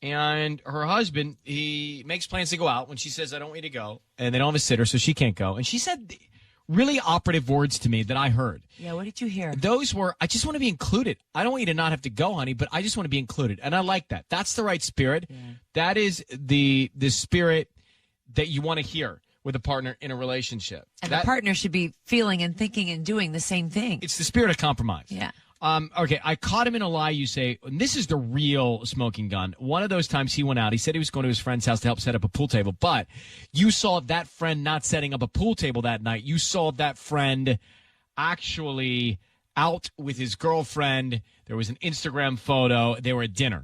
S1: And her husband, he makes plans to go out when she says, I don't want you to go. And they don't have a sitter, so she can't go. And she said really operative words to me that I heard.
S7: Yeah, what did you hear?
S1: Those were, I just want to be included. I don't want you to not have to go, honey, but I just want to be included. And I like that. That's the right spirit. Yeah. That is the spirit that you want to hear with a partner in a relationship.
S7: And the partner should be feeling and thinking and doing the same thing.
S1: It's the spirit of compromise.
S7: Yeah.
S1: Okay, I caught him in a lie, you say. And this is the real smoking gun. One of those times he went out, he said he was going to his friend's house to help set up a pool table, but you saw that friend not setting up a pool table that night. You saw that friend actually out with his girlfriend. There was an Instagram photo. They were at dinner.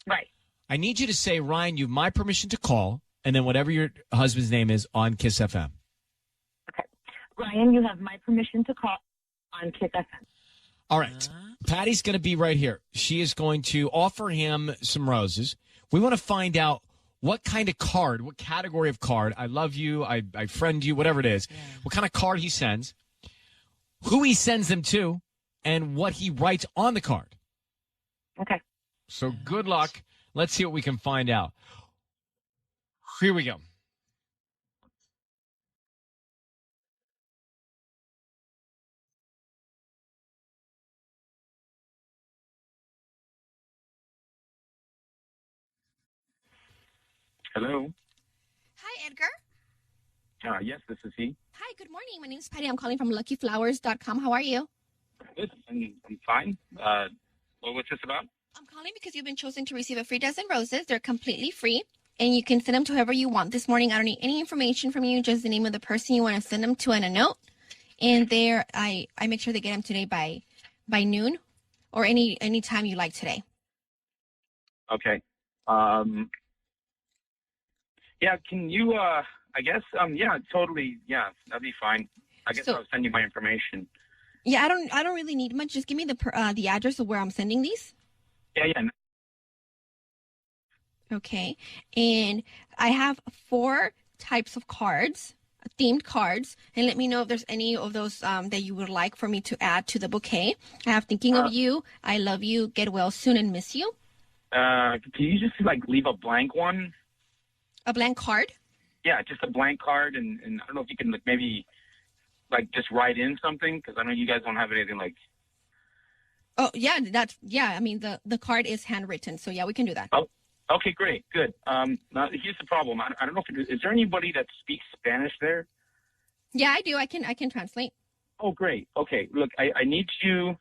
S6: Right.
S1: I need you to say, Ryan, you have my permission to call, and then whatever your husband's name is on KIIS-FM.
S6: Okay. Ryan, you have my permission to call on KIIS-FM.
S1: All right. Patty's going to be right here. She is going to offer him some roses. We want to find out what kind of card, what category of card, I love you, I friend you, whatever it is, what kind of card he sends, who he sends them to, and what he writes on the card.
S6: Okay.
S1: So good luck. Let's see what we can find out. Here we go.
S12: Hello.
S8: Hi, Edgar.
S12: Yes, this is he.
S8: Hi, good morning. My name's Patty. I'm calling from luckyflowers.com. How are you?
S12: Good. I'm fine. What's this about?
S8: I'm calling because you've been chosen to receive a free dozen roses. They're completely free, and you can send them to whoever you want this morning. I don't need any information from you, just the name of the person you want to send them to and a note. And there, I make sure they get them today by noon or any time you like today.
S12: Okay. Yeah, can you, I guess, yeah, totally, yeah, that'd be fine. I guess I'll send you my information.
S8: Yeah, I don't really need much. Just give me the address of where I'm sending these.
S12: Yeah.
S8: Okay. And I have 4 types of cards, themed cards, and let me know if there's any of those that you would like for me to add to the bouquet. I have thinking of you, I love you, get well soon, and miss you.
S12: Can you just, leave a blank one?
S8: A blank card?
S12: Yeah, just a blank card, and I don't know if you can, maybe, just write in something, because I know you guys don't have anything,
S8: Oh, yeah, I mean, the card is handwritten, so yeah, we can do that.
S12: Oh, okay, great, good. Now, here's the problem. I don't know if is there anybody that speaks Spanish there?
S8: Yeah, I do. I can translate.
S12: Oh, great. Okay, look, I need you.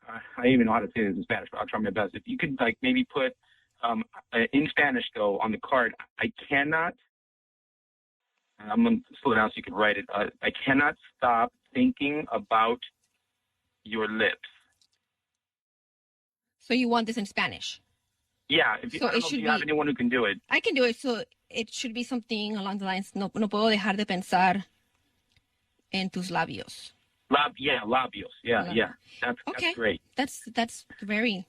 S12: I don't even know how to say this in Spanish, but I'll try my best. If you could, maybe put in Spanish, though, on the card, I cannot. I'm going to slow down so you can write it. I cannot stop thinking about your lips.
S8: So you want this in Spanish?
S12: Yeah, I don't know if you have anyone who can do it.
S8: I can do it, so it should be something along the lines, no puedo dejar de pensar en tus labios.
S12: Labios. Yeah. That's great.
S8: That's very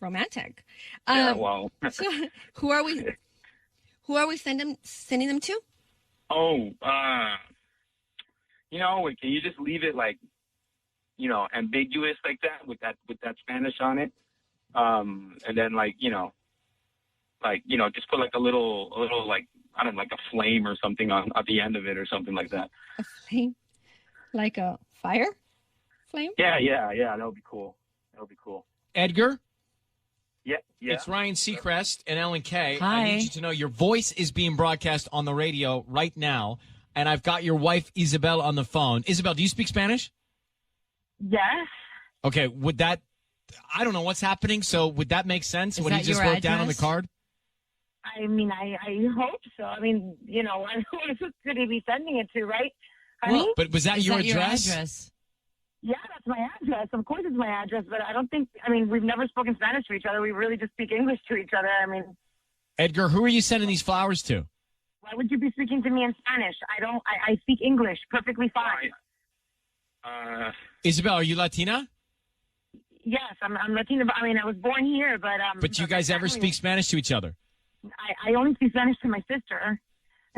S8: romantic.
S12: Yeah, well.
S8: So who are we sending them to?
S12: Oh, can you just leave it ambiguous like that with that Spanish on it? And then just put a little I don't know, a flame or something at the end of it or something like that.
S8: A flame? Like a fire flame?
S12: Yeah, that would be cool.
S1: Edgar?
S12: Yeah.
S1: It's Ryan Seacrest and Ellen K.
S7: Hi.
S1: I need you to know your voice is being broadcast on the radio right now, and I've got your wife, Isabel, on the phone. Isabel, do you speak Spanish?
S6: Yes.
S1: Okay, would that... I don't know what's happening, so would that make sense?
S7: Is
S1: what he
S7: that
S1: just
S7: your
S1: wrote down on the
S7: address?
S1: card?
S6: I mean, I hope so. I mean, who could he be sending it to, right? Honey?
S1: Well, but was that
S7: Is
S1: your
S7: that
S1: address?
S7: your address?
S6: Yeah, that's my address. Of course it's my address, but I don't think, we've never spoken Spanish to each other. We really just speak English to each other.
S1: Edgar, who are you sending these flowers to?
S6: Why would you be speaking to me in Spanish? I speak English perfectly fine.
S1: Isabel, are you Latina?
S6: Yes, I'm Latina. I was born here, but...
S1: But you guys ever speak Spanish to each other?
S6: I only speak Spanish to my sister.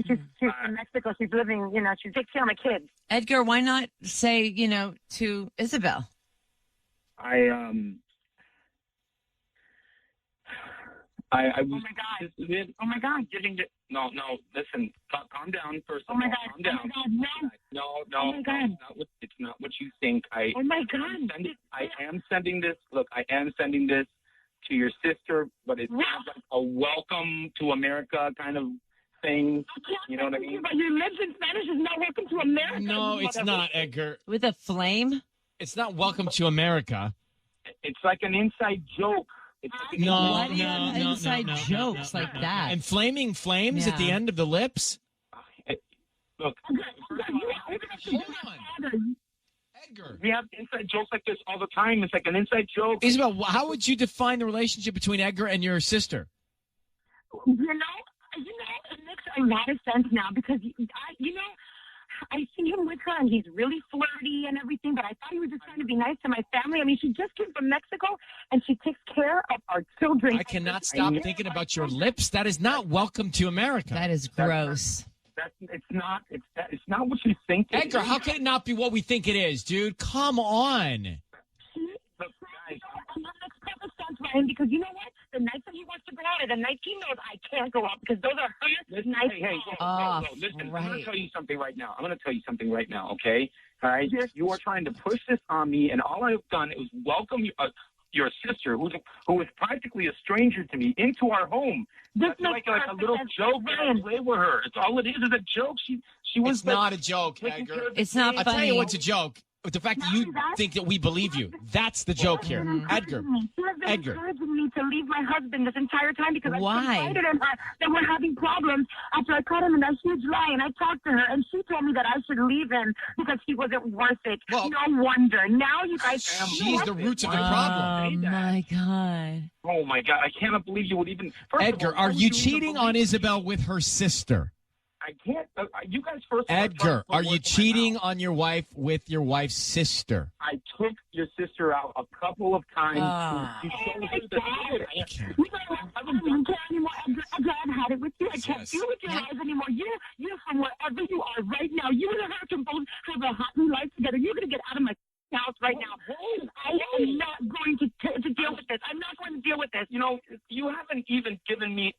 S6: She's from Mexico. She's living, she takes care of my kids.
S7: Edgar, why not say, to Isabel?
S12: I was.
S6: Oh my God!
S12: Just,
S6: oh my God!
S12: No. Listen, calm down first.
S6: Oh my God!
S12: Calm down.
S6: Oh my God!
S12: No.
S6: Oh my God!
S12: It's not what you think.
S6: Oh my God!
S12: I am sending this. Look, I am sending this to your sister, but it's not like a welcome to America kind of thing. You know what I mean?
S6: But your lips in Spanish is not welcome to America.
S1: No, it's not, Edgar.
S7: With a flame?
S1: It's not welcome to America.
S12: It's like an inside joke. It's like
S7: Why do you have inside jokes like that?
S1: And flaming flames at the end of the lips?
S12: Look,
S1: hold on. Edgar.
S12: We have inside jokes like this all the time. It's like an inside joke.
S1: Isabel, how would you define the relationship between Edgar and your sister?
S6: It makes a lot of sense now because, I see him with her and he's really flirty and everything, but I thought he was just trying to be nice to my family. She just came from Mexico and she takes care of our children.
S1: I cannot stop thinking about your lips. That is not welcome to America.
S7: That is gross.
S12: It's not what you think.
S1: Edgar, how can it not be what we think it is, dude? Come on.
S12: Look, guys.
S6: And that makes perfect sense, Ryan, because you know what? The nights that he wants to go out are the nights he knows I can't go out because those are her nights.
S12: Hey, listen,
S7: right.
S12: I'm going to tell you something right now. Okay? All right? You are trying to push this on me, and all I've done is welcome you. your sister, who was practically a stranger to me, into our home. That's like a little joke. And I play with her. It's all it is a joke. She was.
S1: It's not a joke, Edgar.
S7: It's not
S1: I'll
S7: funny.
S1: tell you what's a joke. The fact that you think that we believe you. That's the joke here. Edgar.
S6: She has been encouraging me to leave my husband this entire time because I confided in her that we're having problems after I caught him in that huge lie, and I talked to her, and she told me that I should leave him because he wasn't worth it. Well, no wonder. Now you guys...
S1: She's the roots of the problem.
S7: Oh, my God.
S12: Oh, my God. I cannot believe you would even...
S1: Edgar, are you cheating on Isabel with her sister?
S12: I can't. You guys first.
S1: Edgar, are you cheating on your wife with your wife's sister?
S12: I took your sister out a couple of times to show her the
S6: You can't anymore. Edgar, I've had it with you. I can't deal with your lies anymore. You from wherever you are right now. You and her can both have a hot new life together. You're going to get out of my house right now. I am not going to deal with this. I'm not going to deal with this.
S12: You know, you haven't even given me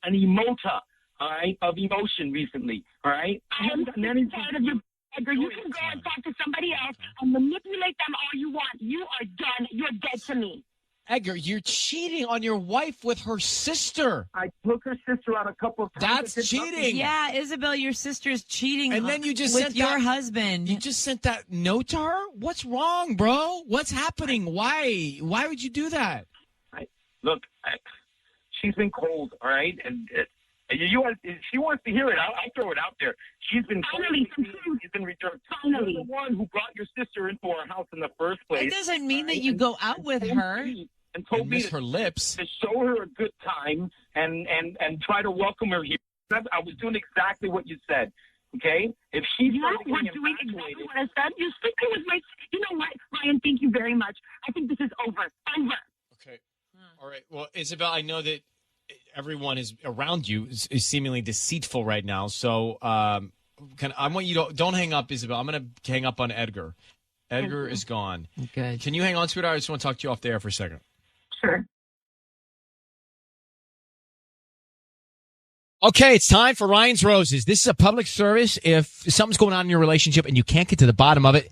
S12: an emota. All right, of emotion recently. All right,
S6: I am tired of you, Edgar. You can go and talk to somebody else and manipulate them all you want. You are done. You're dead to me.
S1: Edgar, you're cheating on your wife with her sister.
S12: I took her sister out a couple of times.
S1: That's cheating.
S7: Yeah, Isabel, your sister's cheating.
S1: And then you just
S7: with
S1: sent
S7: your husband.
S1: You just sent that note to her? What's wrong, bro? What's happening? Why? Why would you do that?
S12: Look, she's been cold. All right, and. If she wants to hear it, I'll throw it out there. She's been returned.
S6: Finally,
S12: the one who brought your sister into our house in the first place.
S7: It doesn't mean that you go out with her
S12: and told me
S1: her lips
S12: to show her a good time and try to welcome her here. I was doing exactly what you said. Okay, if she's
S6: doing exactly what I said, you're speaking with my. You know what, Ryan? Thank you very much. I think this is over. Over.
S1: Okay. All right. Well, Isabel, I know that everyone is around you is seemingly deceitful right now. So I want you to don't hang up, Isabel. I'm going to hang up on Edgar. Edgar is gone.
S7: Good.
S1: Can you hang on, sweetheart? I just want to talk to you off the air for a second.
S6: Sure.
S1: Okay, it's time for Ryan's Roses. This is a public service. If something's going on in your relationship and you can't get to the bottom of it,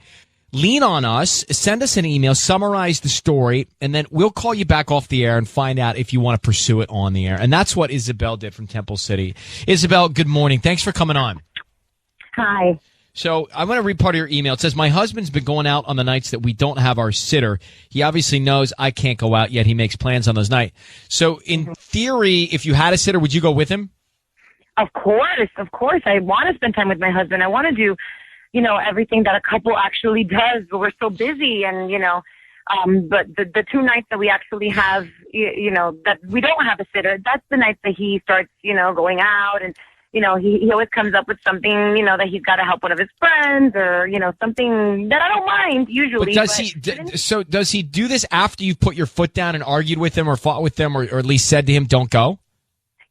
S1: lean on us, send us an email, summarize the story, and then we'll call you back off the air and find out if you want to pursue it on the air. And that's what Isabel did from Temple City. Isabel, good morning. Thanks for coming on.
S6: Hi.
S1: So I want to read part of your email. It says, my husband's been going out on the nights that we don't have our sitter. He obviously knows I can't go out, yet he makes plans on those nights. So in theory, if you had a sitter, would you go with him?
S6: Of course. I want to spend time with my husband. I want to do everything that a couple actually does, but we're so busy and, but the two nights that we actually have, that we don't have a sitter, that's the nights that he starts, going out and, he always comes up with something, that he's got to help one of his friends or, something that I don't mind usually.
S1: But does he do this after you've put your foot down and argued with him or fought with him or at least said to him, don't go?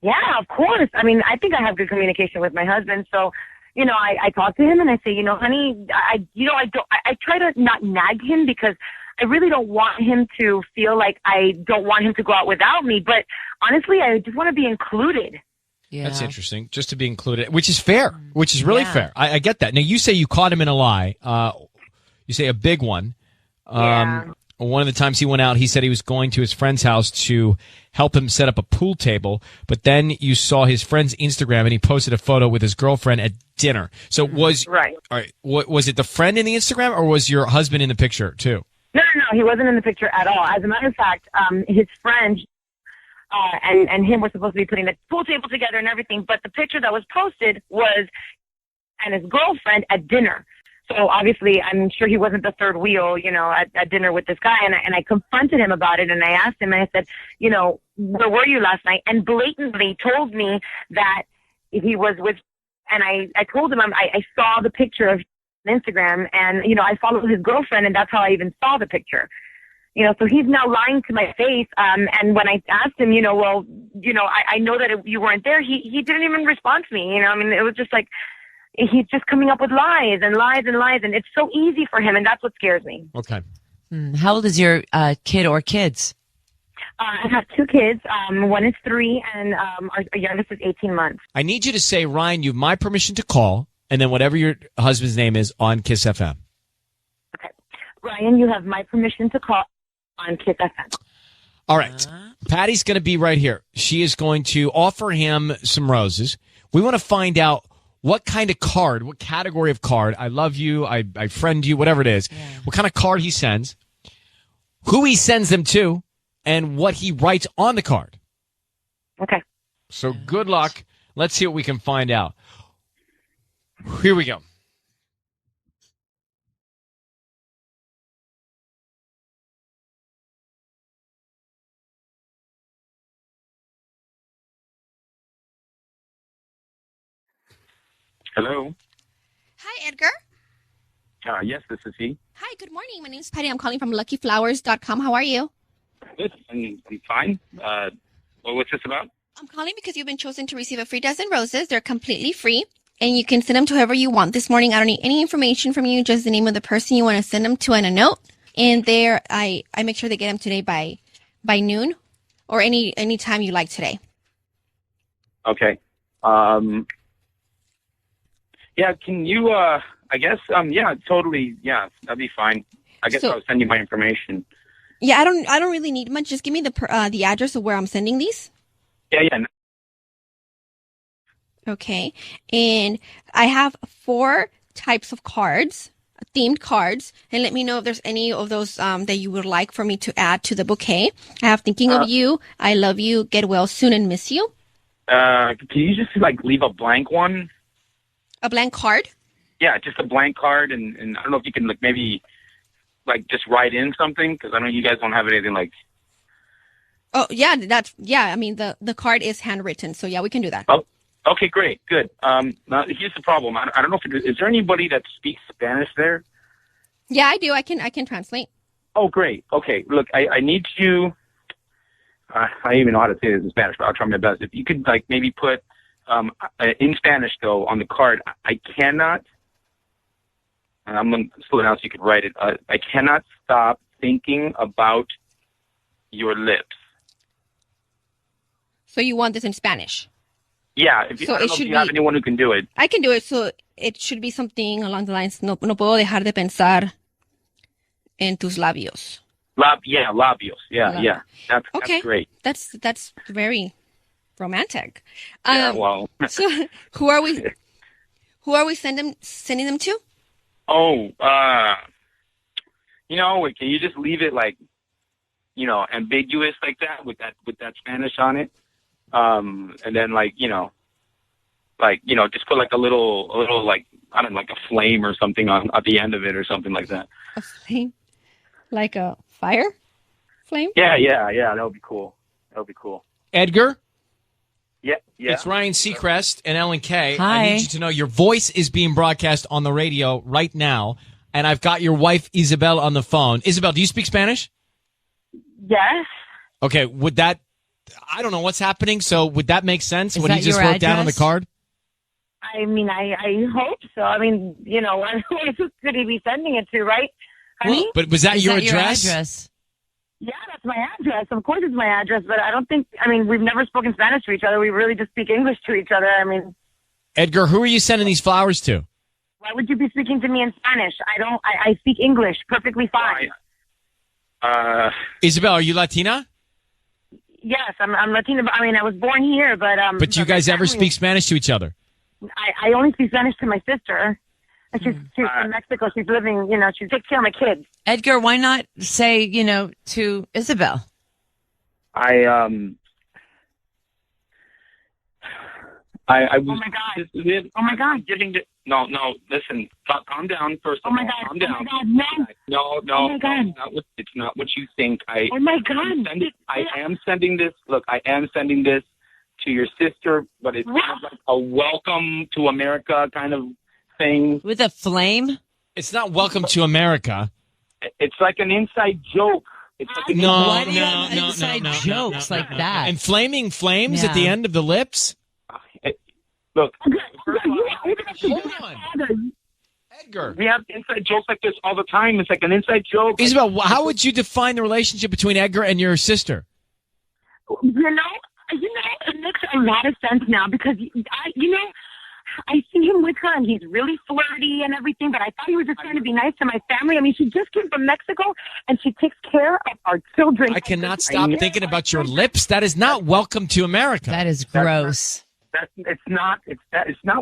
S6: Yeah, of course. I mean, I think I have good communication with my husband. So, I talk to him and I say, honey, I try to not nag him because I really don't want him to feel like I don't want him to go out without me. But honestly, I just want to be included.
S7: Yeah.
S1: That's interesting. Just to be included, which is fair, which is really fair. I get that. Now, you say you caught him in a lie. You say a big one. One of the times he went out, he said he was going to his friend's house to help him set up a pool table. But then you saw his friend's Instagram and he posted a photo with his girlfriend at dinner. So was
S6: right.
S1: All right. Was it the friend in the Instagram or was your husband in the picture too?
S6: No, he wasn't in the picture at all. As a matter of fact, his friend and him were supposed to be putting the pool table together and everything. But the picture that was posted was and his girlfriend at dinner. So obviously, I'm sure he wasn't the third wheel, at dinner with this guy. And I confronted him about it. And I asked him, and I said, where were you last night? And blatantly told me that he was with, and I told him I saw the picture of Instagram and, I followed his girlfriend and that's how I even saw the picture. So he's now lying to my face. And when I asked him, I know that you weren't there. He didn't even respond to me. It was just like, he's just coming up with lies and lies and lies. And it's so easy for him. And that's what scares me.
S1: Okay.
S7: How old is your kid or kids?
S6: I have two kids. One is 3 and our youngest is 18 months.
S1: I need you to say, Ryan, you have my permission to call and then whatever your husband's name is on KIIS-FM.
S6: Okay. Ryan, you have my permission to call
S13: on KIIS-FM.
S1: All right. Patty's going to be right here. She is going to offer him some roses. We want to find out what kind of card, what category of card, I love you, I friend you, whatever it is, what kind of card he sends, who he sends them to, and what he writes on the card.
S13: Okay.
S1: So good luck. Let's see what we can find out. Here we go.
S12: Hello.
S8: Hi, Edgar.
S12: Yes, this is he.
S8: Hi, good morning. My name is Patty. I'm calling from luckyflowers.com. How are you?
S12: Good. I'm fine. What's this about?
S8: I'm calling because you've been chosen to receive a free dozen roses. They're completely free, and you can send them to whoever you want this morning. I don't need any information from you, just the name of the person you want to send them to and a note. And there, I make sure they get them today by noon or any time you like today.
S12: Okay. Yeah, can you, I guess, yeah, totally, yeah, that'd be fine. I guess I'll send you my information.
S8: Yeah, I don't really need much. Just give me the address of where I'm sending these.
S12: Yeah.
S8: Okay. And I have 4 types of cards, themed cards, and let me know if there's any of those that you would like for me to add to the bouquet. I have thinking of you, I love you, get well soon, and miss you.
S12: Can you just, leave a blank one?
S8: A blank card?
S12: Yeah, just a blank card, and I don't know if you can, maybe, just write in something, because I know you guys don't have anything,
S8: Oh, yeah, I mean, the card is handwritten, so yeah, we can do that.
S12: Oh, okay, great, good. Now, here's the problem. I don't know is there anybody that speaks Spanish there?
S8: Yeah, I do. I can translate.
S12: Oh, great. Okay, look, I need you, I don't even know how to say this in Spanish, but I'll try my best. If you could, maybe put, in Spanish, though, on the card, I cannot, and I'm going to slow down so you can write it, I cannot stop thinking about your lips.
S8: So you want this in Spanish?
S12: Yeah, I don't know if you have anyone who can do it.
S8: I can do it, so it should be something along the lines, no puedo dejar de pensar en tus labios.
S12: Labios. Yeah. That's great.
S8: That's very romantic.
S12: Well.
S8: So who are we sending them to?
S12: Oh, can you just leave it ambiguous like that with that Spanish on it? And then just put a little I don't know, a flame or something at the end of it or something like that.
S8: A flame? Like a fire flame?
S12: Yeah, that would be cool.
S1: Edgar?
S12: Yeah.
S1: It's Ryan Seacrest and Ellen K.
S7: Hi.
S1: I need you to know your voice is being broadcast on the radio right now, and I've got your wife, Isabel, on the phone. Isabel, do you speak Spanish?
S13: Yes.
S1: Okay, would that, I don't know what's happening, so would that make sense, what he just
S7: your
S1: wrote down on the
S7: address?
S1: card?
S13: I mean, I hope so. I mean, who could he be sending it to, right? Honey?
S1: But was that
S7: Is
S1: your
S7: that
S1: address?
S7: Your address?
S13: Yeah, that's my address. Of course it's my address, but I don't think, we've never spoken Spanish to each other. We really just speak English to each other.
S1: Edgar, who are you sending these flowers to?
S13: Why would you be speaking to me in Spanish? I speak English perfectly fine.
S1: Isabel, are you Latina?
S13: Yes, I'm Latina. I was born here, but...
S1: But do you guys ever speak Spanish to each other?
S13: I only speak Spanish to my sister. And she's from Mexico. She's living, she takes care of my kids.
S7: Edgar, why not say, to Isabel?
S12: I was.
S13: Oh my God!
S12: Oh my God! No, listen. Calm down first of all. Calm down.
S13: Oh my God!
S12: No.
S13: Oh my God!
S12: It's not what you think.
S13: Oh my God!
S12: I am sending this. Look, I am sending this to your sister, but it's kind of like a welcome to America kind of thing.
S7: With a flame?
S1: It's not welcome to America.
S12: It's like an inside joke. It's like
S1: No.
S7: Inside jokes like that.
S1: And flaming flames at the end of the lips?
S12: Look,
S1: hold on. Edgar.
S12: We have inside jokes like this all the time. It's like an inside joke.
S1: Isabel, how would you define the relationship between Edgar and your sister?
S13: It makes a lot of sense now because, I see him with her, and he's really flirty and everything, but I thought he was just trying to be nice to my family. I mean, she just came from Mexico, and she takes care of our children.
S1: I cannot stop thinking about your lips. That is not welcome to America.
S7: That is gross.
S11: It's not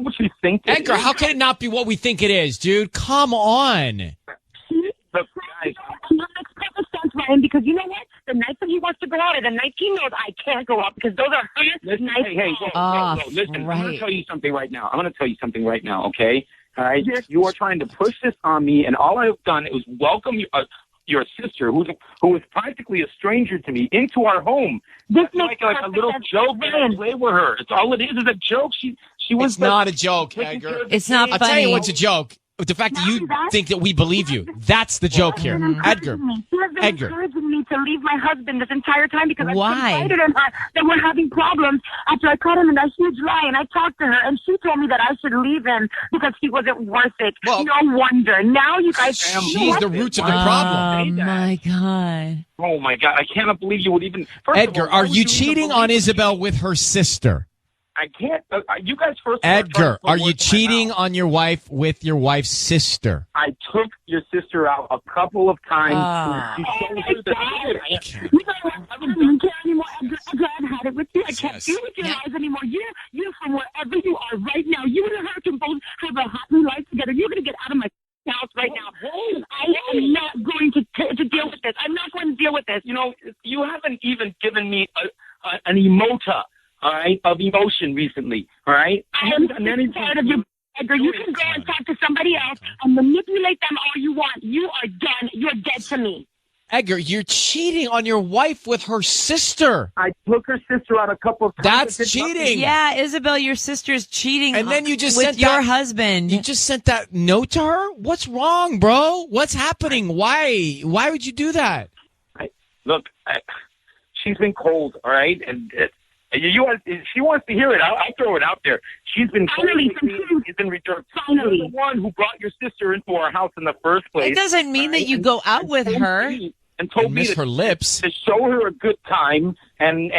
S11: what you think.
S1: Edgar, how can it not be what we think it is, dude? Come on.
S11: Look, guys.
S13: That makes perfect sense, Ryan, because you know what? The nights that he wants to go out are the nights he knows I can't go out because those are her nights.
S11: Hey, listen,
S7: right.
S11: I'm going to tell you something right now. Okay? All right? You are trying to push this on me, and all I have done is welcome your sister, who is practically a stranger to me, into our home.
S13: This
S11: That's like a little joke that I play with her. It's all it is a joke. She was.
S1: It's not a joke, Edgar.
S7: It's not
S1: I'll
S7: funny.
S1: tell you what's a joke. The fact that you think that we believe you. That's the joke here. Edgar.
S13: She has been encouraging me to leave my husband this entire time because I
S7: Why?
S13: confided in her that we're having problems after I caught him in that huge lie, and I talked to her, and she told me that I should leave him because he wasn't worth it.
S1: Well,
S13: no wonder. Now you guys...
S1: She's the roots of the problem.
S7: Oh, my God.
S11: Oh, my God. I cannot believe you would even...
S1: Edgar, are you cheating on Isabel with her sister?
S11: I can't... you guys first...
S1: Edgar, are you cheating on your wife with your wife's sister?
S11: I took your sister out a couple of times. She showed her the
S13: You know what? I don't care anymore. Edgar, I've had it with you. I can't deal with your lies anymore. You're from wherever you are right now. You and her can both have a happy life together. You're going to get out of my house right now. I am not going to deal with this. I'm not going to deal with this.
S11: You know, you haven't even given me an emota, all right, of emotion recently, all right?
S13: I am tired of you, Edgar. You can go and talk to somebody else and manipulate them all you want. You are done. You're dead to me.
S1: Edgar, you're cheating on your wife with her sister.
S11: I took her sister out a couple of times.
S1: That's cheating.
S7: Yeah, Isabel, your sister's cheating
S1: And then you just
S7: with
S1: sent
S7: your
S1: that-
S7: husband.
S1: You just sent that note to her? What's wrong, bro? What's happening? Why? Why would you do that?
S11: Look, she's been cold, all right? And if she wants to hear it, I'll throw it out there. She's been
S13: Finally,
S11: in return.
S13: Finally.
S11: You're the one who brought your sister into our house in the first place.
S7: It doesn't mean that you go out with her.
S11: And told me
S1: miss her lips.
S11: to show her a good time and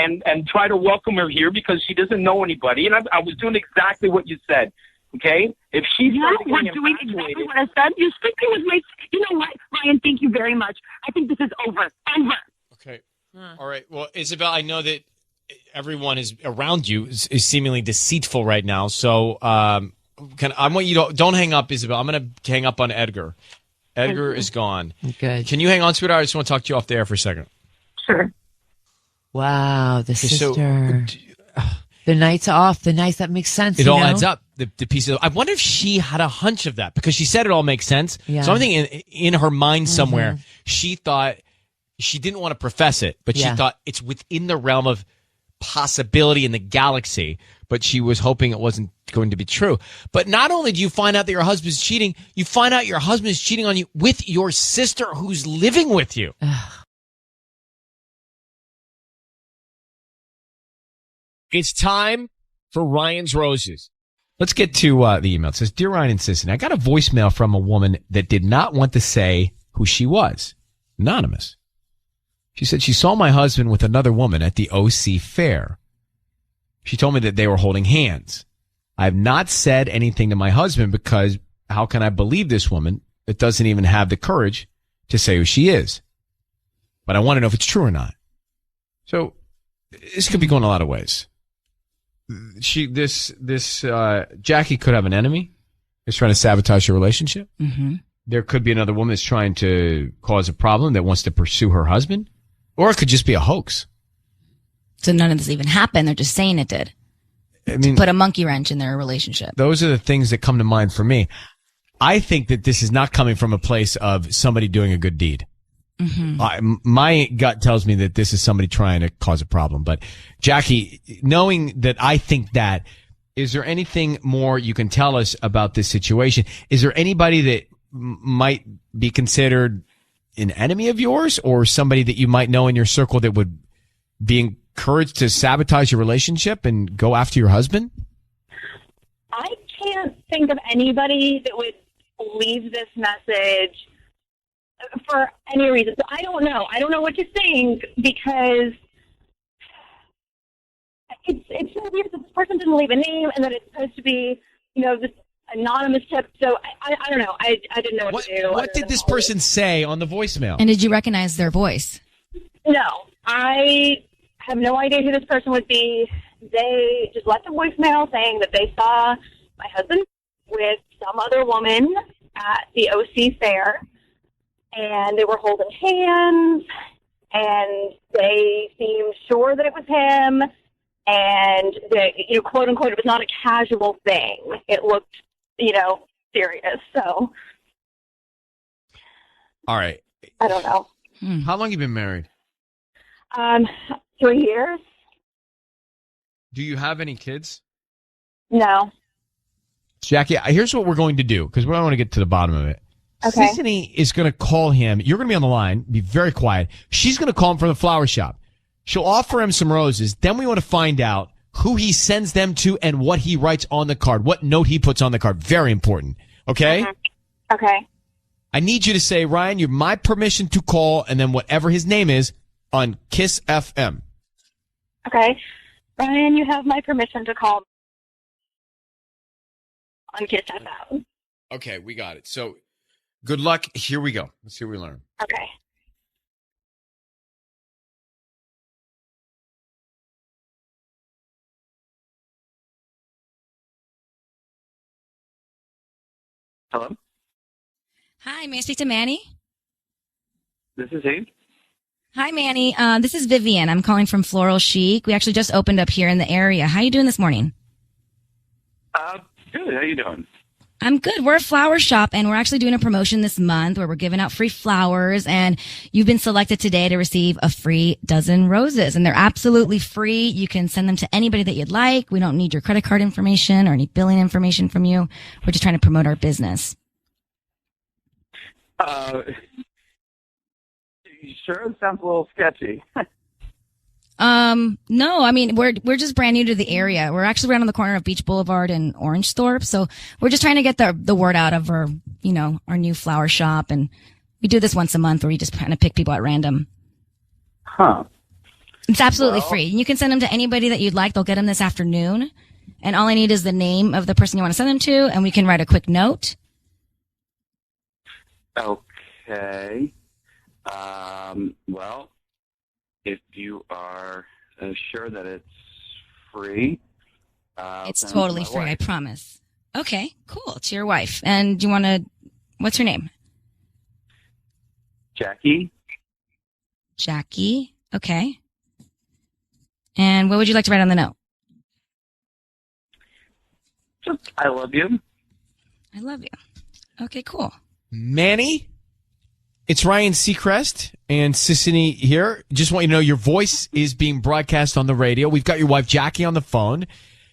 S11: try to welcome her here because she doesn't know anybody. And I was doing exactly what you said. Okay? If she's
S13: We're doing exactly what I said. You're speaking with me. You know what, Ryan? Thank you very much. I think this is over. Over.
S1: Okay. All right. Well, Isabel, I know that everyone is around you is seemingly deceitful right now. So I want you to don't hang up, Isabel. I'm going to hang up on Edgar. Edgar is gone.
S7: Good.
S1: Can you hang on, sweetheart? I just want to talk to you off the air for a second.
S13: Sure.
S7: Wow, the
S1: Okay,
S7: sister. The night's off. The nights, that makes sense.
S1: It
S7: you
S1: all
S7: know?
S1: adds up. The pieces. I wonder if she had a hunch of that because she said it all makes sense.
S7: Yeah.
S1: So I'm thinking in her mind somewhere, she thought she didn't want to profess it, but she thought it's within the realm of possibility in the galaxy, but she was hoping it wasn't going to be true. But not only do you find out that your husband's cheating, you find out your husband is cheating on you with your sister who's living with you. It's time for Ryan's Roses. Let's get to the email. It says, Dear Ryan and Sissy, I got a voicemail from a woman that did not want to say who she was. Anonymous. She said she saw my husband with another woman at the OC fair. She told me that they were holding hands. I have not said anything to my husband because how can I believe this woman that doesn't even have the courage to say who she is? But I want to know if it's true or not. So this could be going a lot of ways. Jackie could have an enemy who's trying to sabotage your relationship.
S3: Mm-hmm.
S1: There could be another woman that's trying to cause a problem that wants to pursue her husband. Or it could just be a hoax.
S3: So none of this even happened. They're just saying it did.
S1: I mean,
S3: to put a monkey wrench in their relationship.
S1: Those are the things that come to mind for me. I think that this is not coming from a place of somebody doing a good deed.
S3: Mm-hmm.
S1: My gut tells me that this is somebody trying to cause a problem. But Jackie, knowing that I think that, is there anything more you can tell us about this situation? Is there anybody that might be considered an enemy of yours or somebody that you might know in your circle that would be encouraged to sabotage your relationship and go after your husband?
S14: I can't think of anybody that would leave this message for any reason. So I don't know. I don't know what to think because it's so weird that this person didn't leave a name and that it's supposed to be just anonymous tip. So I don't know. I didn't know what to do.
S1: What did this person say on the voicemail?
S3: And did you recognize their voice?
S14: No, I have no idea who this person would be. They just left a voicemail saying that they saw my husband with some other woman at the OC fair, and they were holding hands, and they seemed sure that it was him, and that, quote unquote, it was not a casual thing. It looked, serious. So,
S1: All right.
S14: I don't know.
S1: How long have you been married?
S14: 3 years?
S1: Do you have any kids?
S14: No.
S1: Jackie, here's what we're going to do, because we want to get to the bottom of it.
S14: Okay.
S1: Sissany is going to call him. You're going to be on the line. Be very quiet. She's going to call him from the flower shop. She'll offer him some roses. Then we want to find out who he sends them to and what he writes on the card, what note he puts on the card. Very important. Okay?
S14: Mm-hmm. Okay.
S1: I need you to say, Ryan, you have my permission to call, and then whatever his name is on KIIS-FM.
S14: Okay. Ryan, you have my permission to call on KIIS-FM.
S1: Okay, we got it. So, good luck. Here we go. Let's see what we learn.
S14: Okay.
S4: Hello?
S3: Hi, may I speak to Manny?
S4: This is he.
S3: Hi, Manny. This is Vivian. I'm calling from Floral Chic. We actually just opened up here in the area. How are you doing this morning?
S4: Good. How you doing?
S3: I'm good. We're a flower shop, and we're actually doing a promotion this month where we're giving out free flowers, and you've been selected today to receive a free dozen roses, and they're absolutely free. You can send them to anybody that you'd like. We don't need your credit card information or any billing information from you. We're just trying to promote our business.
S4: You sure? It sounds a little sketchy.
S3: No, I mean, we're just brand new to the area. We're actually right on the corner of Beach Boulevard and Orange Thorpe. So we're just trying to get the word out of our new flower shop. And we do this once a month where we just kind of pick people at random.
S4: Huh.
S3: It's absolutely free. You can send them to anybody that you'd like. They'll get them this afternoon. And all I need is the name of the person you want to send them to, and we can write a quick note.
S4: Okay. Well, if you are sure that it's free,
S3: it's totally free, I promise. Okay, cool. To your wife. And do you want to, what's her name?
S4: Jackie.
S3: Jackie. Okay. And what would you like to write on the note?
S4: Just, I love you.
S3: I love you. Okay, cool.
S1: Manny, it's Ryan Seacrest and Sissany here. Just want you to know your voice is being broadcast on the radio. We've got your wife Jackie on the phone.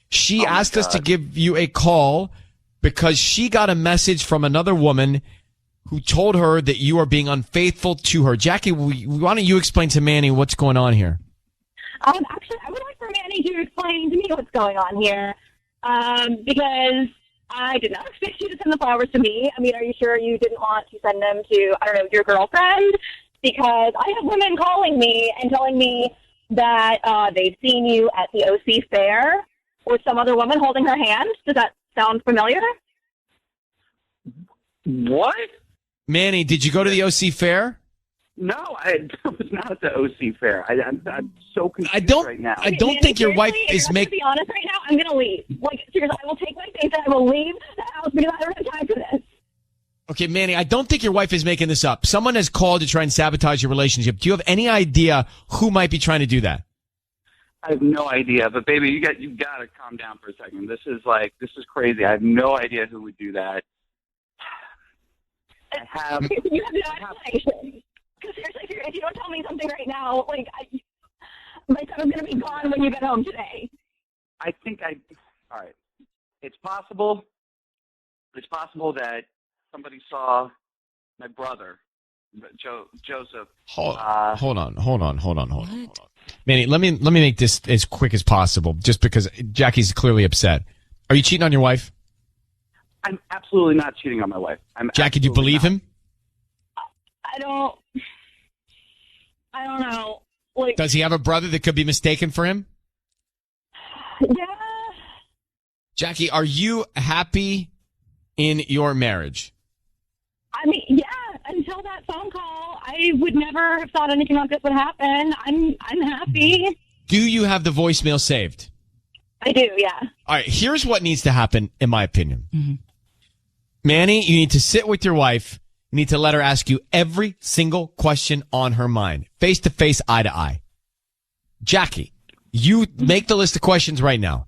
S1: She asked us to give you a call because she got a message from another woman who told her that you are being unfaithful to her. Jackie, why don't you explain to Manny what's going on here?
S14: Actually, I would like for Manny to explain to me what's going on here, because I did not expect you to send the flowers to me. I mean, are you sure you didn't want to send them to, I don't know, your girlfriend? Because I have women calling me and telling me that they've seen you at the OC fair with some other woman holding her hand. Does that sound familiar?
S4: What?
S1: Manny, did you go to the OC fair?
S4: No, I was not at the OC fair. I'm so confused right now.
S1: I don't think your wife is
S14: To be honest right now, I'm going to leave. Like, seriously, I will take my things and I will leave the house because I don't have time for this.
S1: Okay, Manny, I don't think your wife is making this up. Someone has called to try and sabotage your relationship. Do you have any idea who might be trying to do that?
S4: I have no idea, but baby, you got to calm down for a second. This is crazy. I have no idea who would do that.
S14: You have no explanation. Because seriously, if you don't tell me something right now, like, my son is going to be gone when you get home today.
S4: I think all right. It's possible that somebody saw my brother, Joseph.
S1: Hold on. Manny, let me make this as quick as possible, just because Jackie's clearly upset. Are you cheating on your wife?
S4: I'm absolutely not cheating on my wife.
S1: Jackie, do you believe him?
S14: I don't know. Like,
S1: does he have a brother that could be mistaken for him?
S14: Yeah.
S1: Jackie, are you happy in your marriage?
S13: I mean, yeah, until that phone call, I would never have thought anything like this would happen. I'm happy.
S1: Do you have the voicemail saved?
S13: I do, yeah.
S1: All right, here's what needs to happen, in my opinion. Mm-hmm. Manny, you need to sit with your wife. You need to let her ask you every single question on her mind, face to face, eye to eye. Jackie, you make the list of questions right now.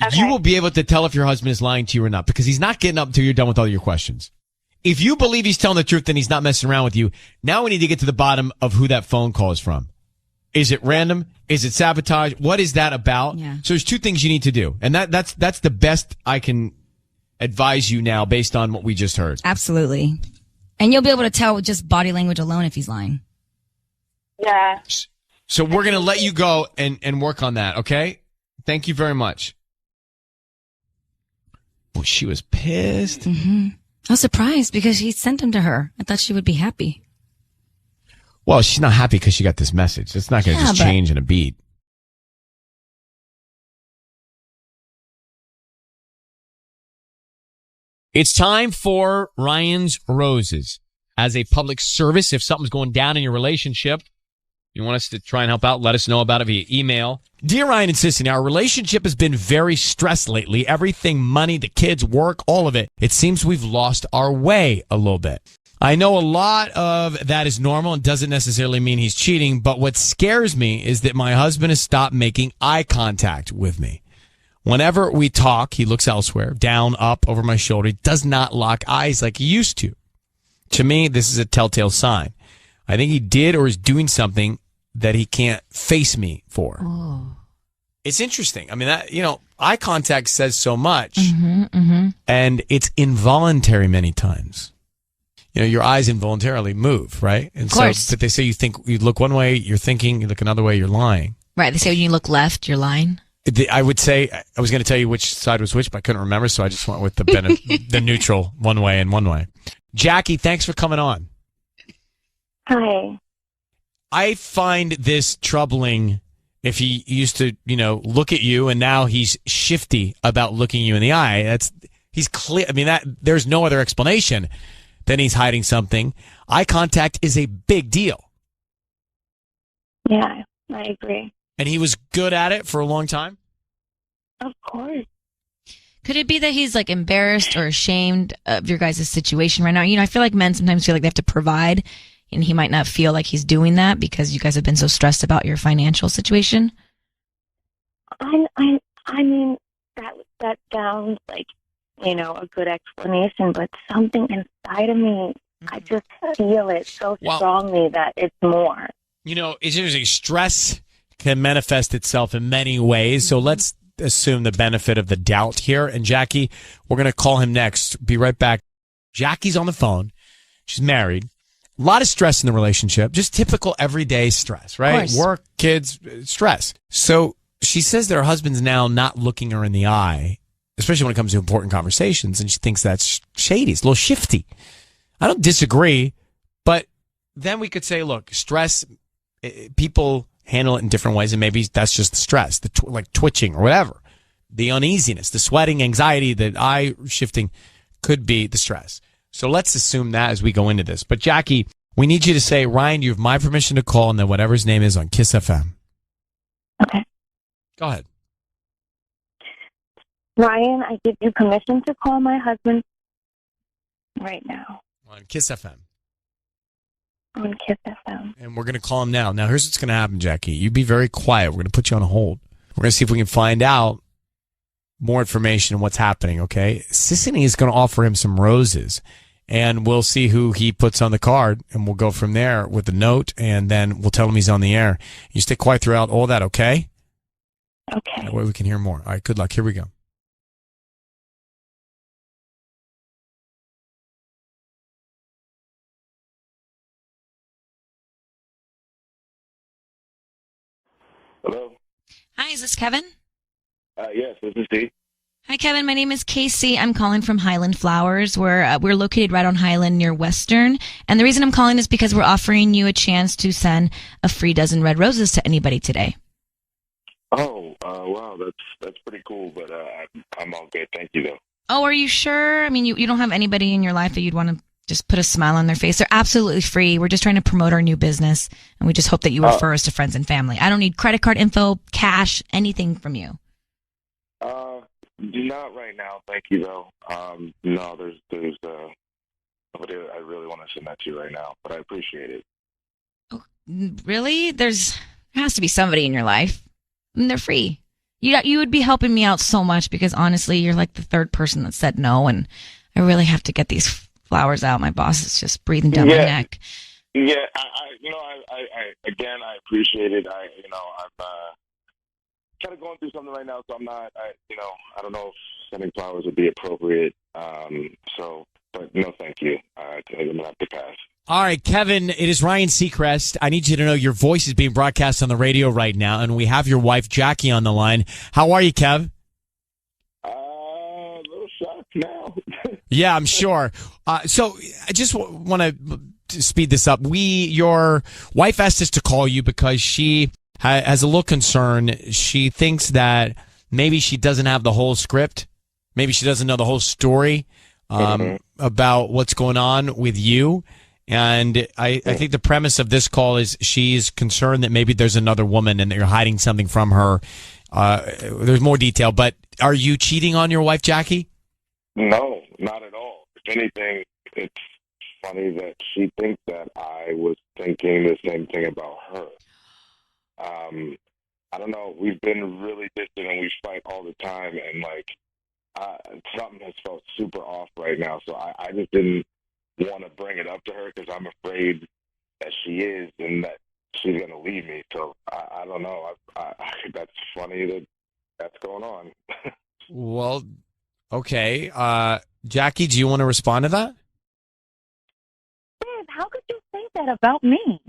S1: Okay. You will be able to tell if your husband is lying to you or not, because he's not getting up until you're done with all your questions. If you believe he's telling the truth, then he's not messing around with you. Now we need to get to the bottom of who that phone call is from. Is it random? Is it sabotage? What is that about? Yeah. So there's two things you need to do. And that's the best I can advise you now based on what we just heard.
S3: Absolutely. And you'll be able to tell with just body language alone if he's lying.
S13: Yeah.
S1: So we're going to let you go and work on that, okay? Thank you very much. Well, she was pissed.
S3: Mm-hmm. I was surprised because he sent them to her. I thought she would be happy.
S1: Well, she's not happy because she got this message. It's not going to just change in a beat. It's time for Ryan's Roses. As a public service, if something's going down in your relationship, you want us to try and help out, let us know about it via email. Dear Ryan and Sissy, our relationship has been very stressed lately. Everything, money, the kids, work, all of it. It seems we've lost our way a little bit. I know a lot of that is normal and doesn't necessarily mean he's cheating, but what scares me is that my husband has stopped making eye contact with me. Whenever we talk, he looks elsewhere, down, up, over my shoulder. He does not lock eyes like he used to. To me, this is a telltale sign. I think he did or is doing something that he can't face me for. Oh. It's interesting. I mean, eye contact says so much, and it's involuntary many times. Your eyes involuntarily move, right? And
S3: of course.
S1: So, but they say you look one way, you're thinking, you look another way, you're lying.
S3: Right. They say when you look left, you're lying.
S1: I would say, I was going to tell you which side was which, but I couldn't remember, so I just went with the neutral one way and one way. Jackie, thanks for coming on.
S6: Hi.
S1: I find this troubling if he used to, look at you and now he's shifty about looking you in the eye. He's clear. I mean, there's no other explanation than he's hiding something. Eye contact is a big deal.
S6: Yeah, I agree.
S1: And he was good at it for a long time?
S6: Of course.
S3: Could it be that he's like embarrassed or ashamed of your guys' situation right now? I feel like men sometimes feel like they have to provide, and he might not feel like he's doing that because you guys have been so stressed about your financial situation.
S6: I mean, that sounds like, a good explanation, but something inside of me, I just feel it so strongly that it's more.
S1: It's interesting. Stress can manifest itself in many ways, so let's assume the benefit of the doubt here. And Jackie, we're going to call him next. Be right back. Jackie's on the phone. She's married. A lot of stress in the relationship. Just typical everyday stress, right? Work, kids, stress. So she says that her husband's now not looking her in the eye, especially when it comes to important conversations, and she thinks that's shady. It's a little shifty. I don't disagree, but then we could say, look, stress, people handle it in different ways, and maybe that's just the stress, like twitching or whatever. The uneasiness, the sweating, anxiety, the eye shifting could be the stress. So let's assume that as we go into this. But Jackie, we need you to say, Ryan, you have my permission to call, and then whatever his name is on KIIS-FM.
S6: Okay.
S1: Go ahead.
S6: Ryan, I give you permission to call my husband right now.
S1: On KIIS-FM.
S6: On KIIS-FM.
S1: And we're going to call him now. Now, here's what's going to happen, Jackie. You be very quiet. We're going to put you on hold. We're going to see if we can find out more information on what's happening, okay? Sissany is going to offer him some roses, and we'll see who he puts on the card, and we'll go from there with the note, and then we'll tell him he's on the air. You stay quiet throughout all that, okay?
S6: Okay.
S1: That way we can hear more. All right, good luck. Here we go.
S15: Hello?
S3: Hi, is this Kevin?
S15: Yes, this is Steve.
S3: Hi, Kevin. My name is Casey. I'm calling from Highland Flowers. We're located right on Highland near Western. And the reason I'm calling is because we're offering you a chance to send a free dozen red roses to anybody today.
S15: Wow, that's pretty cool, but I'm all good. Thank you, though.
S3: Oh, are you sure? I mean, you don't have anybody in your life that you'd want to just put a smile on their face. They're absolutely free. We're just trying to promote our new business, and we just hope that you refer us to friends and family. I don't need credit card info, cash, anything from you.
S15: Not right now. Thank you, though. No, there's nobody I really want to send that to right now, but I appreciate it.
S3: Oh, really? There has to be somebody in your life. And they're free. You would be helping me out so much because honestly, you're like the third person that said no, and I really have to get these flowers out. My boss is just breathing down my neck.
S15: Yeah, I appreciate it. I'm kind of going through something right now, so I'm not. I don't know if sending flowers would be appropriate. But no, thank you. I'm gonna have to pass.
S1: All right, Kevin, it is Ryan Seacrest. I need you to know your voice is being broadcast on the radio right now, and we have your wife, Jackie, on the line. How are you, Kev?
S15: A little shocked now.
S1: Yeah, I'm sure. So I just want to speed this up. Your wife asked us to call you because she has a little concern. She thinks that maybe she doesn't have the whole script. Maybe she doesn't know the whole story about what's going on with you. And I think the premise of this call is she's concerned that maybe there's another woman and that you're hiding something from her. There's more detail, but are you cheating on your wife, Jackie?
S15: No, not at all. If anything, it's funny that she thinks that I was thinking the same thing about her. I don't know. We've been really distant and we fight all the time, and something has felt super off right now. So I just didn't want to bring it up to her because I'm afraid that she is and that she's going to leave me. So I don't know. That's funny that's going on.
S1: Well, okay. Jackie, do you want to respond to that?
S13: Babe, how could you say that about me?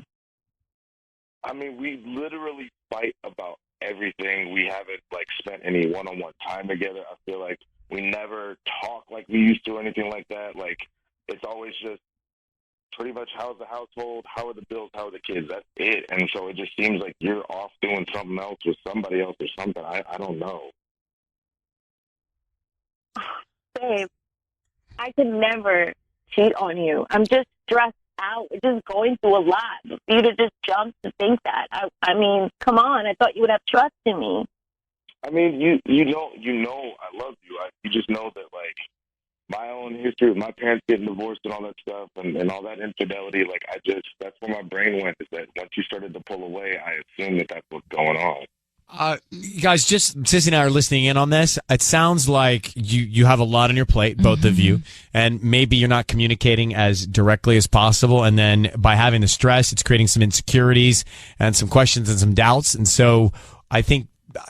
S15: I mean, we literally fight about everything. We haven't spent any one-on-one time together. I feel like we never talk like we used to or anything like that. It's always just pretty much how's the household, how are the bills, how are the kids. That's it. And so it just seems like you're off doing something else with somebody else or something. I don't know.
S13: Babe, I could never cheat on you. I'm just stressed out. We're just going through a lot. For you to just jump to think that. I mean, come on. I thought you would have trust in me.
S15: I mean, you know I love you. You just know that, my own history of my parents getting divorced and all that stuff and all that infidelity, that's where my brain went, is that once you started to pull away, I assumed that that's what's going on.
S1: You guys, just Sissy and I are listening in on this. It sounds like you have a lot on your plate, both of you, and maybe you're not communicating as directly as possible. And then by having the stress, it's creating some insecurities and some questions and some doubts. And so I think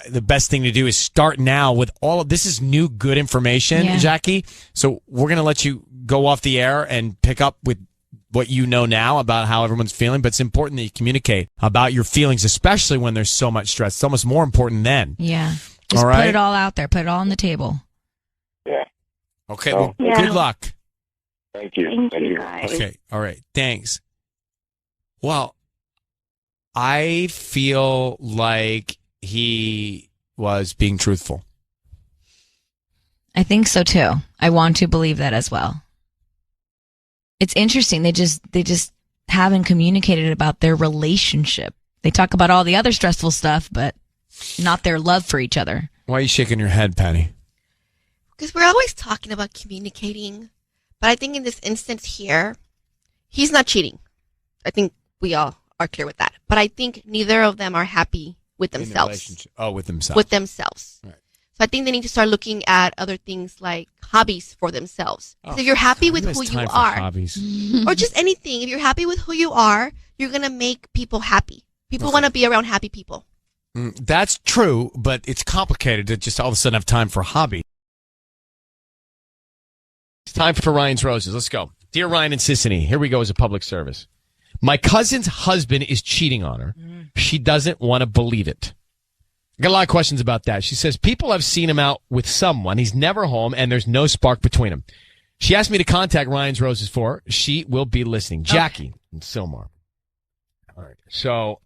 S1: the best thing to do is start now with all of this is new, good information, Jackie. So we're going to let you go off the air and pick up with what you know now about how everyone's feeling. But it's important that you communicate about your feelings, especially when there's so much stress. It's almost more important then.
S3: Yeah. Just put it all out there. Put it all on the table.
S15: Yeah.
S1: Okay. Well, good luck.
S15: Thank you.
S13: Thank you, guys.
S1: Okay. All right. Thanks. Well, I feel like he was being truthful.
S3: I think so too. I want to believe that as well. It's interesting. They just haven't communicated about their relationship. They talk about all the other stressful stuff, but not their love for each other.
S1: Why are you shaking your head, Patty?
S8: Because we're always talking about communicating. But I think in this instance here, he's not cheating. I think we all are clear with that. But I think neither of them are happy with themselves.
S1: With themselves.
S8: With themselves.
S1: Right.
S8: So I think they need to start looking at other things like hobbies for themselves. So if you're happy with who you are, or just anything, if you're happy with who you are, you're going to make people happy. People want to be around happy people.
S1: That's true, but it's complicated to just all of a sudden have time for a hobby. It's time for Ryan's Roses. Let's go. Dear Ryan and Sissany, here we go as a public service. My cousin's husband is cheating on her. She doesn't want to believe it. I got a lot of questions about that. She says, people have seen him out with someone. He's never home, and there's no spark between them. She asked me to contact Ryan's Roses for her. She will be listening. Jackie and Silmar. All right. So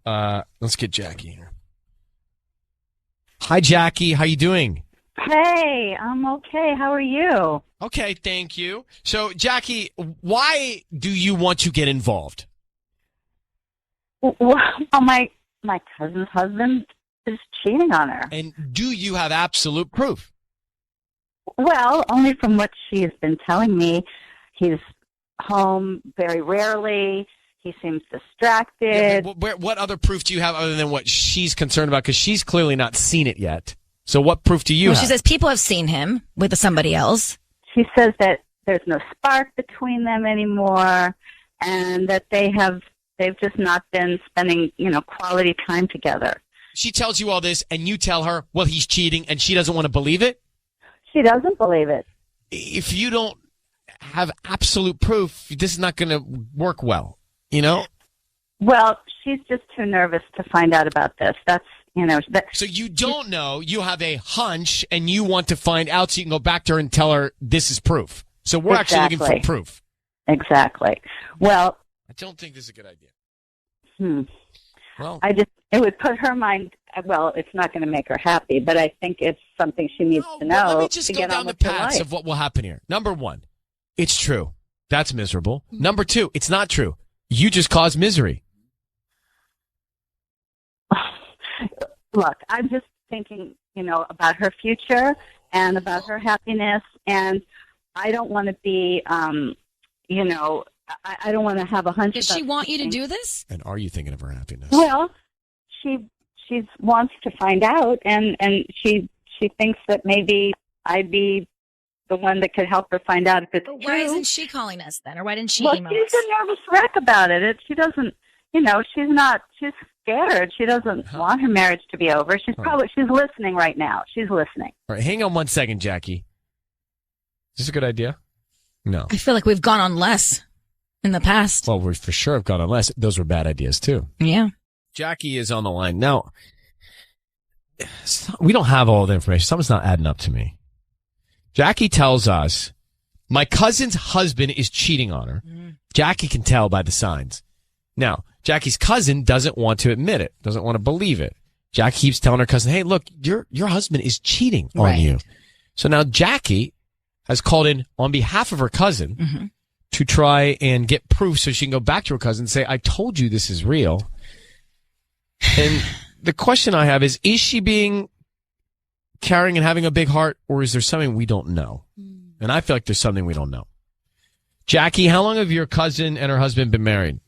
S1: let's get Jackie here. Hi, Jackie. How you doing?
S16: Hey, I'm okay. How are you?
S1: Okay, thank you. So, Jackie, why do you want to get involved?
S16: Well, my cousin's husband is cheating on her.
S1: And do you have absolute proof?
S16: Well, only from what she has been telling me. He's home very rarely. He seems distracted.
S1: Yeah, but what other proof do you have other than what she's concerned about? Because she's clearly not seen it yet. So what proof do you have?
S3: She says people have seen him with somebody else.
S16: She says that there's no spark between them anymore, and that they've just not been spending, quality time together.
S1: She tells you all this, and you tell her, well, he's cheating, and she doesn't want to believe it?
S16: She doesn't believe it.
S1: If you don't have absolute proof, this is not going to work well,
S16: Well, she's just too nervous to find out about this. That's,
S1: So you don't know, you have a hunch, and you want to find out so you can go back to her and tell her this is proof. So we're actually looking for proof.
S16: Exactly. Well,
S1: I don't think this is a good idea.
S16: Well, it would put her mind, well, it's not going to make her happy, but I think it's something she needs to know.
S1: Let me just
S16: to
S1: go
S16: get
S1: down
S16: on
S1: the
S16: with her
S1: paths
S16: life.
S1: of what will happen here. Number one, it's true. That's miserable. Number two, it's not true. You just caused misery.
S16: Look, I'm just thinking, about her future and about her happiness, and I don't want to be, I don't want to have a hunch.
S3: Does she want you to do this?
S1: And are you thinking of her happiness?
S16: Well, she wants to find out, and she thinks that maybe I'd be the one that could help her find out if it's true.
S3: Why isn't she calling us then, or why didn't she
S16: Well,
S3: email
S16: she's
S3: us?
S16: a nervous wreck about it. She doesn't, she's scared. She doesn't want her marriage to be over. She's listening right now. She's listening.
S1: All right, hang on 1 second, Jackie. Is this a good idea? No.
S3: I feel like we've gone on less in the past.
S1: Well, we for sure have gone on less. Those were bad ideas, too.
S3: Yeah.
S1: Jackie is on the line. Now, we don't have all the information. Something's not adding up to me. Jackie tells us, my cousin's husband is cheating on her. Jackie can tell by the signs. Now, Jackie's cousin doesn't want to admit it, doesn't want to believe it. Jackie keeps telling her cousin, hey, look, your husband is cheating on you. So now Jackie has called in on behalf of her cousin to try and get proof so she can go back to her cousin and say, I told you this is real. And the question I have is she being caring and having a big heart, or is there something we don't know? And I feel like there's something we don't know. Jackie, how long have your cousin and her husband been married?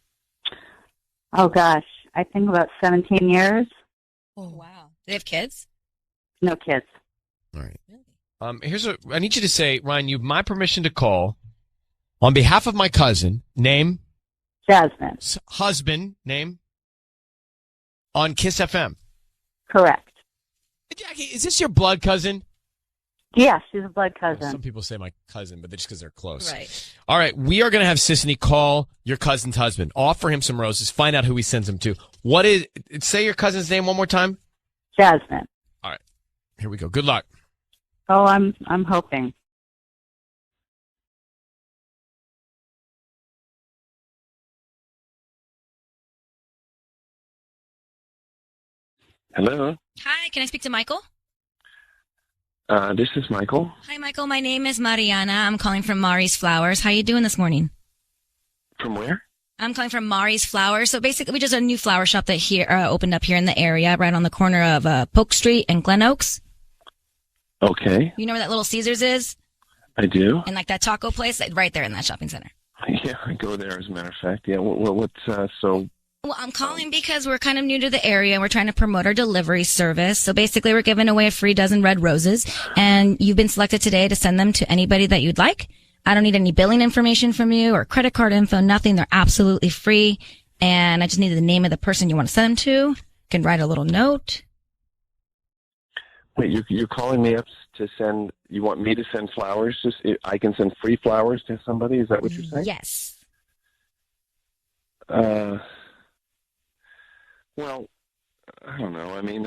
S16: Oh, gosh. I think about 17 years.
S3: Oh, wow. Do they have kids?
S16: No kids.
S1: All right. Here's what I need you to say, Ryan. You have my permission to call on behalf of my cousin. Name?
S16: Jasmine.
S1: Husband. Name? On KIIS-FM.
S16: Correct.
S1: Jackie, is this your blood cousin?
S16: Yes, she's a blood cousin.
S1: Some people say my cousin, but just because they're close.
S3: Right.
S1: All right. We are going to have Sissany call your cousin's husband. Offer him some roses. Find out who he sends them to. Say your cousin's name one more time.
S16: Jasmine.
S1: All right. Here we go. Good luck.
S16: Oh, I'm hoping.
S15: Hello.
S3: Hi, can I speak to Michael?
S15: This is Michael.
S3: Hi, Michael. My name is Mariana. I'm calling from Mari's Flowers. How you doing this morning?
S15: From where?
S3: I'm calling from Mari's Flowers. So basically, we just a new flower shop that opened up here in the area, right on the corner of Polk Street and Glen Oaks.
S15: Okay.
S3: You know where that Little Caesars is?
S15: I do.
S3: And like that taco place, right there in that shopping center.
S15: Yeah, I go there as a matter of fact. Yeah. What's so?
S3: Well, I'm calling because we're kind of new to the area and we're trying to promote our delivery service. So basically, we're giving away a free dozen red roses, and you've been selected today to send them to anybody that you'd like. I don't need any billing information from you or credit card info, nothing. They're absolutely free. And I just need the name of the person you want to send them to. You can write a little note.
S15: Wait, you're calling me up to send, you want me to send flowers? I can send free flowers to somebody? Is that what you're saying?
S3: Yes.
S15: Well, I don't know. I mean,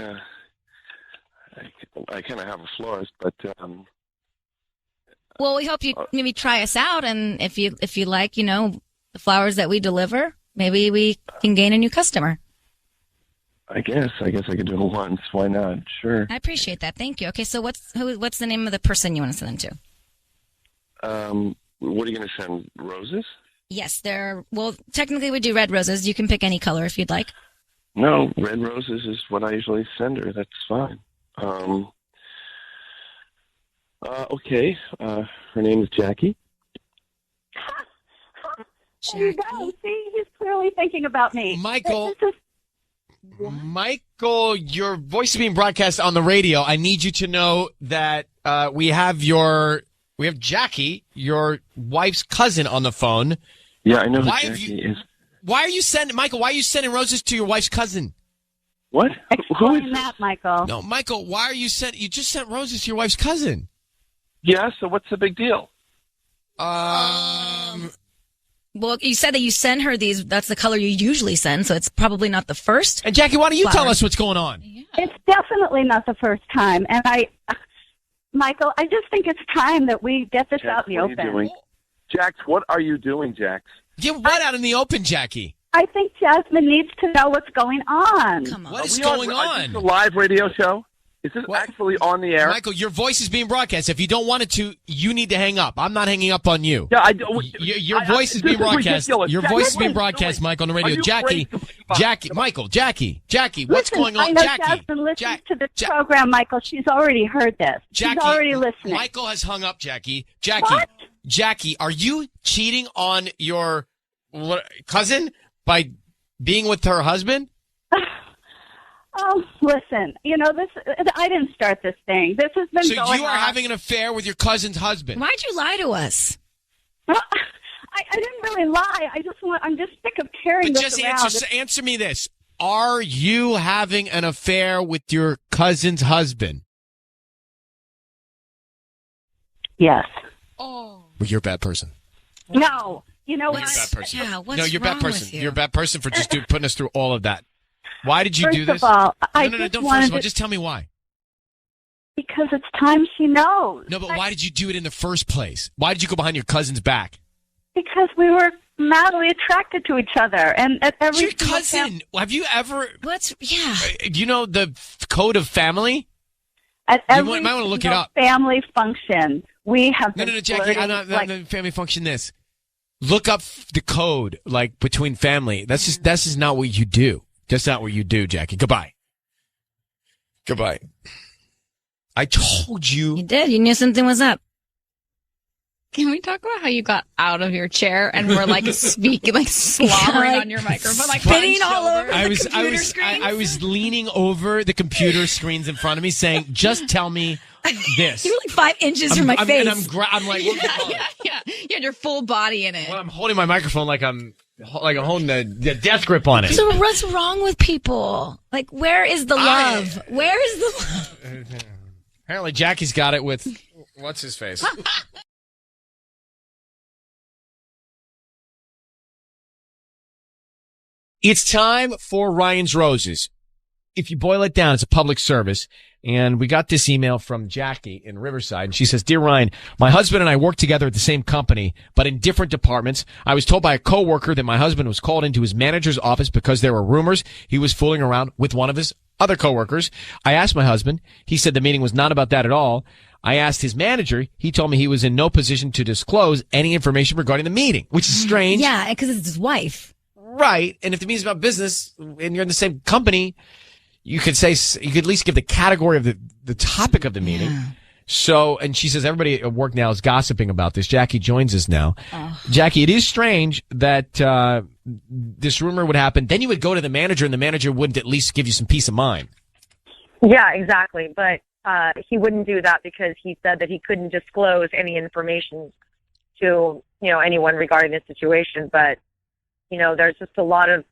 S15: I kind of have a florist, but
S3: Well, we hope you maybe try us out, and if you like, the flowers that we deliver, maybe we can gain a new customer.
S15: I guess I could do it once. Why not? Sure.
S3: I appreciate that. Thank you. Okay, so what's the name of the person you want to send them to?
S15: What are you going to send? Roses?
S3: Yes, well, technically we do red roses. You can pick any color if you'd like.
S15: No, red roses is what I usually send her. That's fine. Okay. Her name is Jackie.
S16: There you go. See, he's clearly thinking about me.
S1: Michael, your voice is being broadcast on the radio. I need you to know that we have Jackie, your wife's cousin, on the phone.
S15: Yeah, I know who Jackie is.
S1: Why are you sending roses to your wife's cousin?
S15: What?
S16: Explain that, Michael.
S1: No, Michael, why are you you just sent roses to your wife's cousin?
S15: Yeah, so what's the big deal?
S3: Well, you said that you send her these. That's the color you usually send, so it's probably not the first.
S1: And Jackie, why don't you tell us what's going on?
S16: It's definitely not the first time. And Michael, I just think it's time that we get this out in the open.
S15: What are you doing? Jax, what are you doing, Jax?
S1: Get what out in the open, Jackie?
S16: I think Jasmine needs to know what's going on.
S3: Come on.
S1: What is going on?
S15: Is this a live radio show? Is this actually on the air?
S1: Michael, your voice is being broadcast. If you don't want it to, you need to hang up. I'm not hanging up on you.
S15: Yeah,
S1: your voice is being broadcast. Your voice is being broadcast, Mike, on the radio. Jackie, what's going on?
S16: I know
S1: Jackie,
S16: Jasmine listens to this program, Michael. She's already heard this.
S1: Jackie,
S16: she's already listening.
S1: Michael has hung up, Jackie.
S16: What?
S1: Jackie, are you cheating on your cousin by being with her husband?
S16: Oh, listen, I didn't start this thing. This has been going on.
S1: So you are having an affair with your cousin's husband?
S3: Why'd you lie to us?
S16: Well, I didn't really lie. I'm just sick of carrying this around.
S1: Just answer me this. Are you having an affair with your cousin's husband?
S16: Yes.
S3: Oh.
S1: Well, you're a bad person.
S16: No. You know what?
S1: You're a bad person.
S3: Yeah, what's
S1: no, you're a bad
S3: wrong
S1: person.
S3: with you?
S1: You're a bad person for just putting us through all of that. Why did you do this?
S16: First of all,
S1: don't just tell me why.
S16: Because it's time she knows.
S1: No, but why did you do it in the first place? Why did you go behind your cousin's back?
S16: Because we were madly attracted to each other, and at every
S1: Your cousin. Have you ever?
S3: Yeah.
S1: Do you know the code of family?
S16: At every
S1: might want to look it up.
S16: Family function, we have
S1: No, Jackie.
S16: flirting,
S1: I'm not family function. This. Look up the code, like between family. That's just not what you do. That's not what you do, Jackie. Goodbye. I told you.
S3: You did. You knew something was up.
S17: Can we talk about how you got out of your chair and were speaking, slobbering on your microphone,
S3: spitting all over the computer screens?
S1: I was leaning over the computer screens in front of me, saying, "Just tell me this."
S3: You were 5 inches from my face.
S1: And I'm like,
S17: yeah. You had your full body in it.
S1: Well, I'm holding my microphone like I'm holding the death grip on it.
S3: So what's wrong with people? Where is the love? Where is the love?
S1: Apparently, Jackie's got it with what's his face. It's time for Ryan's Roses. If you boil it down, it's a public service. And we got this email from Jackie in Riverside. And she says, "Dear Ryan, my husband and I work together at the same company, but in different departments. I was told by a coworker that my husband was called into his manager's office because there were rumors he was fooling around with one of his other coworkers. I asked my husband. He said the meeting was not about that at all. I asked his manager. He told me he was in no position to disclose any information regarding the meeting," which is strange.
S3: Yeah, because it's his wife.
S1: Right. And if the meeting's about business and you're in the same company, you could at least give the category of the topic of the meeting. Yeah. So, and she says everybody at work now is gossiping about this. Jackie joins us now. Oh. Jackie, it is strange that this rumor would happen. Then you would go to the manager and the manager wouldn't at least give you some peace of mind.
S18: Yeah, exactly. But he wouldn't do that because he said that he couldn't disclose any information to, anyone regarding this situation. But, there's just a lot of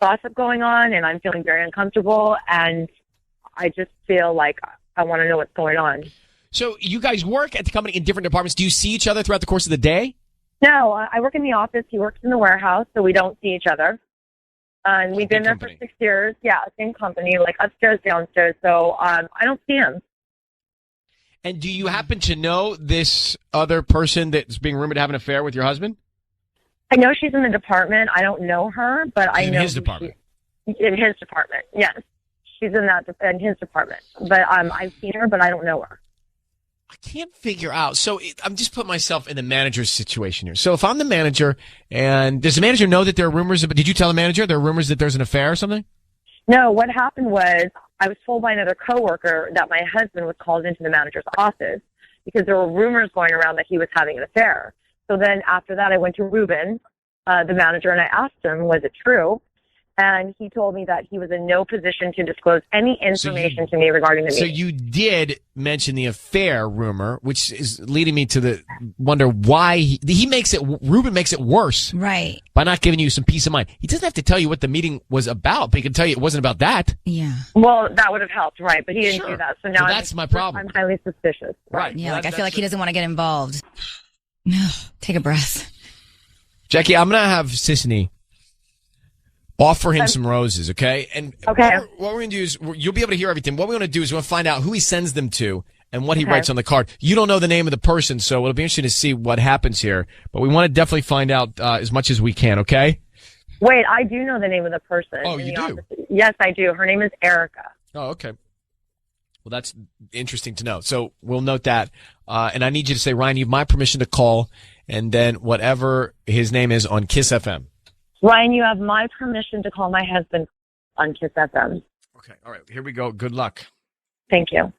S18: gossip going on, and I'm feeling very uncomfortable, and I just feel like I want to know what's going on.
S1: So you guys work at the company in different departments. Do you see each other throughout the course of the day?
S18: No, I work in the office. He works in the warehouse, so we don't see each other. And we've been there for 6 years. Yeah, same company, upstairs, downstairs. So I don't see him.
S1: And do you happen to know this other person that's being rumored to have an affair with your husband?
S18: I know she's in the department. I don't know her, but I know
S1: in his department.
S18: In his department, yes. She's in his department. But I've seen her, but I don't know her.
S1: I can't figure out. So I'm just putting myself in the manager's situation here. So if I'm the manager, and does the manager know that there are rumors? Did you tell the manager there are rumors that there's an affair or something?
S18: No, what happened was I was told by another coworker that my husband was called into the manager's office because there were rumors going around that he was having an affair. So then after that, I went to Ruben, the manager, and I asked him, was it true? And he told me that he was in no position to disclose any information to me regarding the meeting.
S1: So you did mention the affair rumor, which is leading me to wonder why Ruben makes it worse.
S3: Right.
S1: By not giving you some peace of mind. He doesn't have to tell you what the meeting was about, but he can tell you it wasn't about that.
S3: Yeah.
S18: Well, that would have helped, right? But he didn't do that. So now
S1: that's my problem.
S18: I'm highly suspicious.
S1: Right.
S3: Yeah, I feel like he doesn't want to get involved. No, take a breath.
S1: Jackie, I'm going to have Sissany offer him some roses, okay? And what we're going to do is, you'll be able to hear everything. What we want to do is we're going to find out who he sends them to and what he writes on the card. You don't know the name of the person, so it'll be interesting to see what happens here. But we want to definitely find out as much as we can, okay?
S18: Wait, I do know the name of the person.
S1: Oh, you do?
S18: Office. Yes, I do. Her name is Erica.
S1: Oh, okay. Well, that's interesting to know. So we'll note that. And I need you to say, Ryan, you have my permission to call, and then whatever his name is on KIIS-FM.
S18: Ryan, you have my permission to call my husband on KIIS-FM.
S1: Okay, all right. Here we go. Good luck.
S18: Thank you.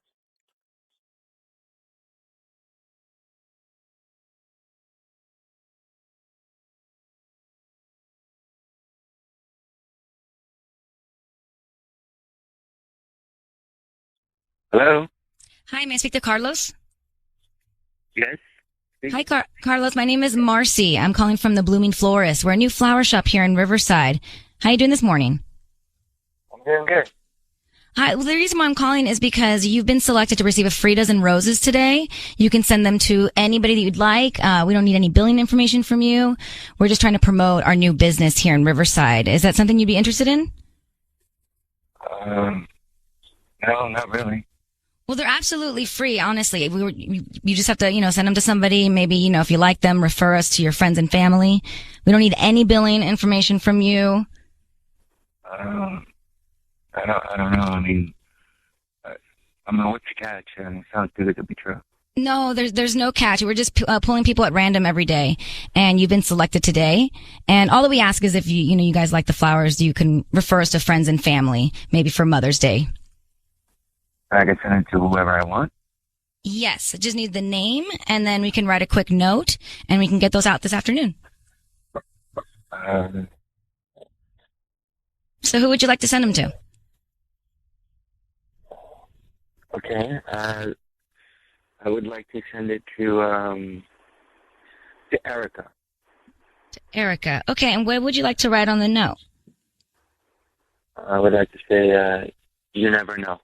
S19: Hello?
S3: Hi, may I speak to Carlos?
S19: Yes?
S3: Hi, Carlos. My name is Marcy. I'm calling from the Blooming Florist. We're a new flower shop here in Riverside. How you doing this morning?
S19: I'm doing good.
S3: Hi. Well, the reason why I'm calling is because you've been selected to receive a free dozen roses today. You can send them to anybody that you'd like. We don't need any billing information from you. We're just trying to promote our new business here in Riverside. Is that something you'd be interested in?
S19: No, not really.
S3: Well, they're absolutely free, honestly. You just have to, send them to somebody. Maybe, if you like them, refer us to your friends and family. We don't need any billing information from you.
S19: I don't know. I mean, what's the catch? I mean, it sounds too good to be true.
S3: No, there's no catch. We're just pulling people at random every day, and you've been selected today. And all that we ask is if you guys like the flowers, you can refer us to friends and family, maybe for Mother's Day.
S19: I can send it to whoever I want?
S3: Yes, I just need the name, and then we can write a quick note, and we can get those out this afternoon. So who would you like to send them to?
S19: Okay, I would like to send it to Erica.
S3: To Erica. Okay, and what would you like to write on the note?
S19: I would like to say, you never know.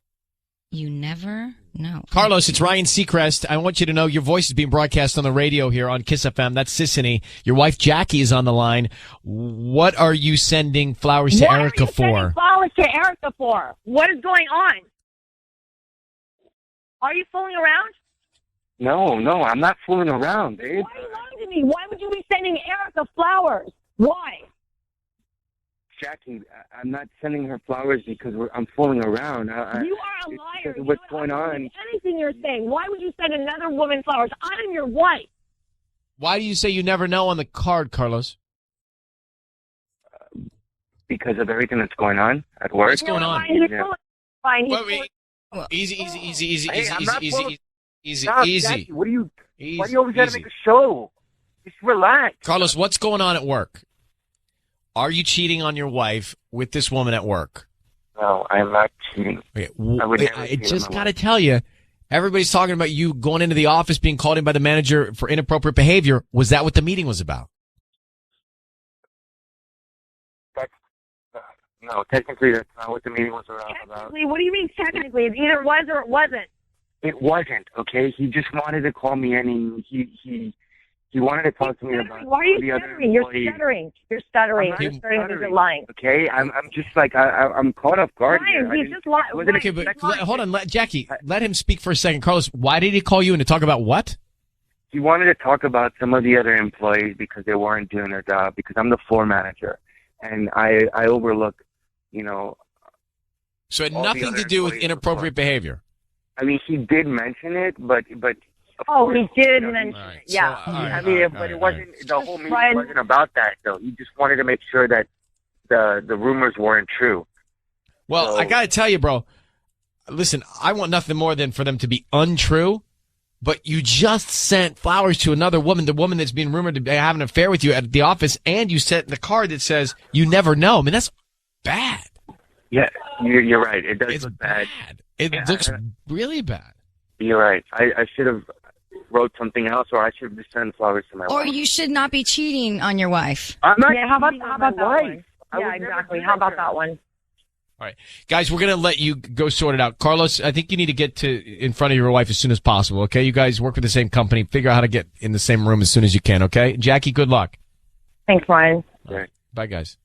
S3: You never know.
S1: Carlos, it's Ryan Seacrest. I want you to know your voice is being broadcast on the radio here on KIIS-FM. That's Sissany. Your wife Jackie is on the line. What are you sending flowers to Erica for?
S18: Flowers to Erica for? What is going on? Are you fooling around?
S19: No, I'm not fooling around, babe.
S18: Why are you lying to me? Why would you be sending Erica flowers? Why?
S19: Jackie, I'm not sending her flowers because I'm fooling around.
S18: You are a liar.
S19: What's going on?
S18: Anything you're saying. Why would you send another woman flowers? I'm your wife.
S1: Why do you say you never know on the card, Carlos?
S19: Because of everything that's going on at work.
S1: What's going on?
S18: Fine.
S1: Easy.
S19: Stop, Jackie, why do you always gotta make a show? Just relax.
S1: Carlos, what's going on at work? Are you cheating on your wife with this woman at work?
S19: No, I'm not cheating.
S1: Okay. I just got to tell you, everybody's talking about you going into the office, being called in by the manager for inappropriate behavior. Was that what the meeting was about?
S19: No, technically that's not what the meeting was about.
S18: Technically? What do you mean technically? It either was or it wasn't.
S19: It wasn't, okay? He just wanted to call me in and he wanted to talk to me about
S18: Why are you
S19: the other
S18: stuttering? You're
S19: employees.
S18: stuttering. You're stuttering. You're stuttering. You're lying.
S19: Okay, I'm just like I'm caught off guard
S18: Ryan,
S19: here.
S18: he's just lying.
S1: Okay, but hold on, Jackie. Let him speak for a second. Carlos, why did he call you in to talk about what?
S19: He wanted to talk about some of the other employees because they weren't doing their job. Because I'm the floor manager, and I overlook,
S1: So it had
S19: all the
S1: nothing
S19: other
S1: to do with
S19: employees
S1: inappropriate behavior.
S19: I mean, he did mention it, but.
S16: Oh, he did mention it. Yeah.
S19: But it wasn't. The whole meeting wasn't about that, though. He just wanted to make sure that the rumors weren't true.
S1: Well, I got to tell you, bro. Listen, I want nothing more than for them to be untrue. But you just sent flowers to another woman, the woman that's being rumored to be having an affair with you at the office, and you sent the card that says you never know. I mean, that's bad.
S19: Yeah, you're right. It does look bad.
S1: It looks really bad.
S19: You're right. I should have wrote something else, or I should have just sent flowers to my
S20: Or
S19: wife.
S20: you should not be cheating on your wife.
S19: I'm not
S16: Yeah, how about that
S19: wife.
S16: one? Yeah, exactly. How about that one?
S1: All right, guys, we're going to let you go sort it out. Carlos, I think you need to get in front of your wife as soon as possible, okay? You guys work with the same company. Figure out how to get in the same room as soon as you can, okay? Jackie, good luck.
S16: Thanks, Ryan.
S1: All right. Bye, guys.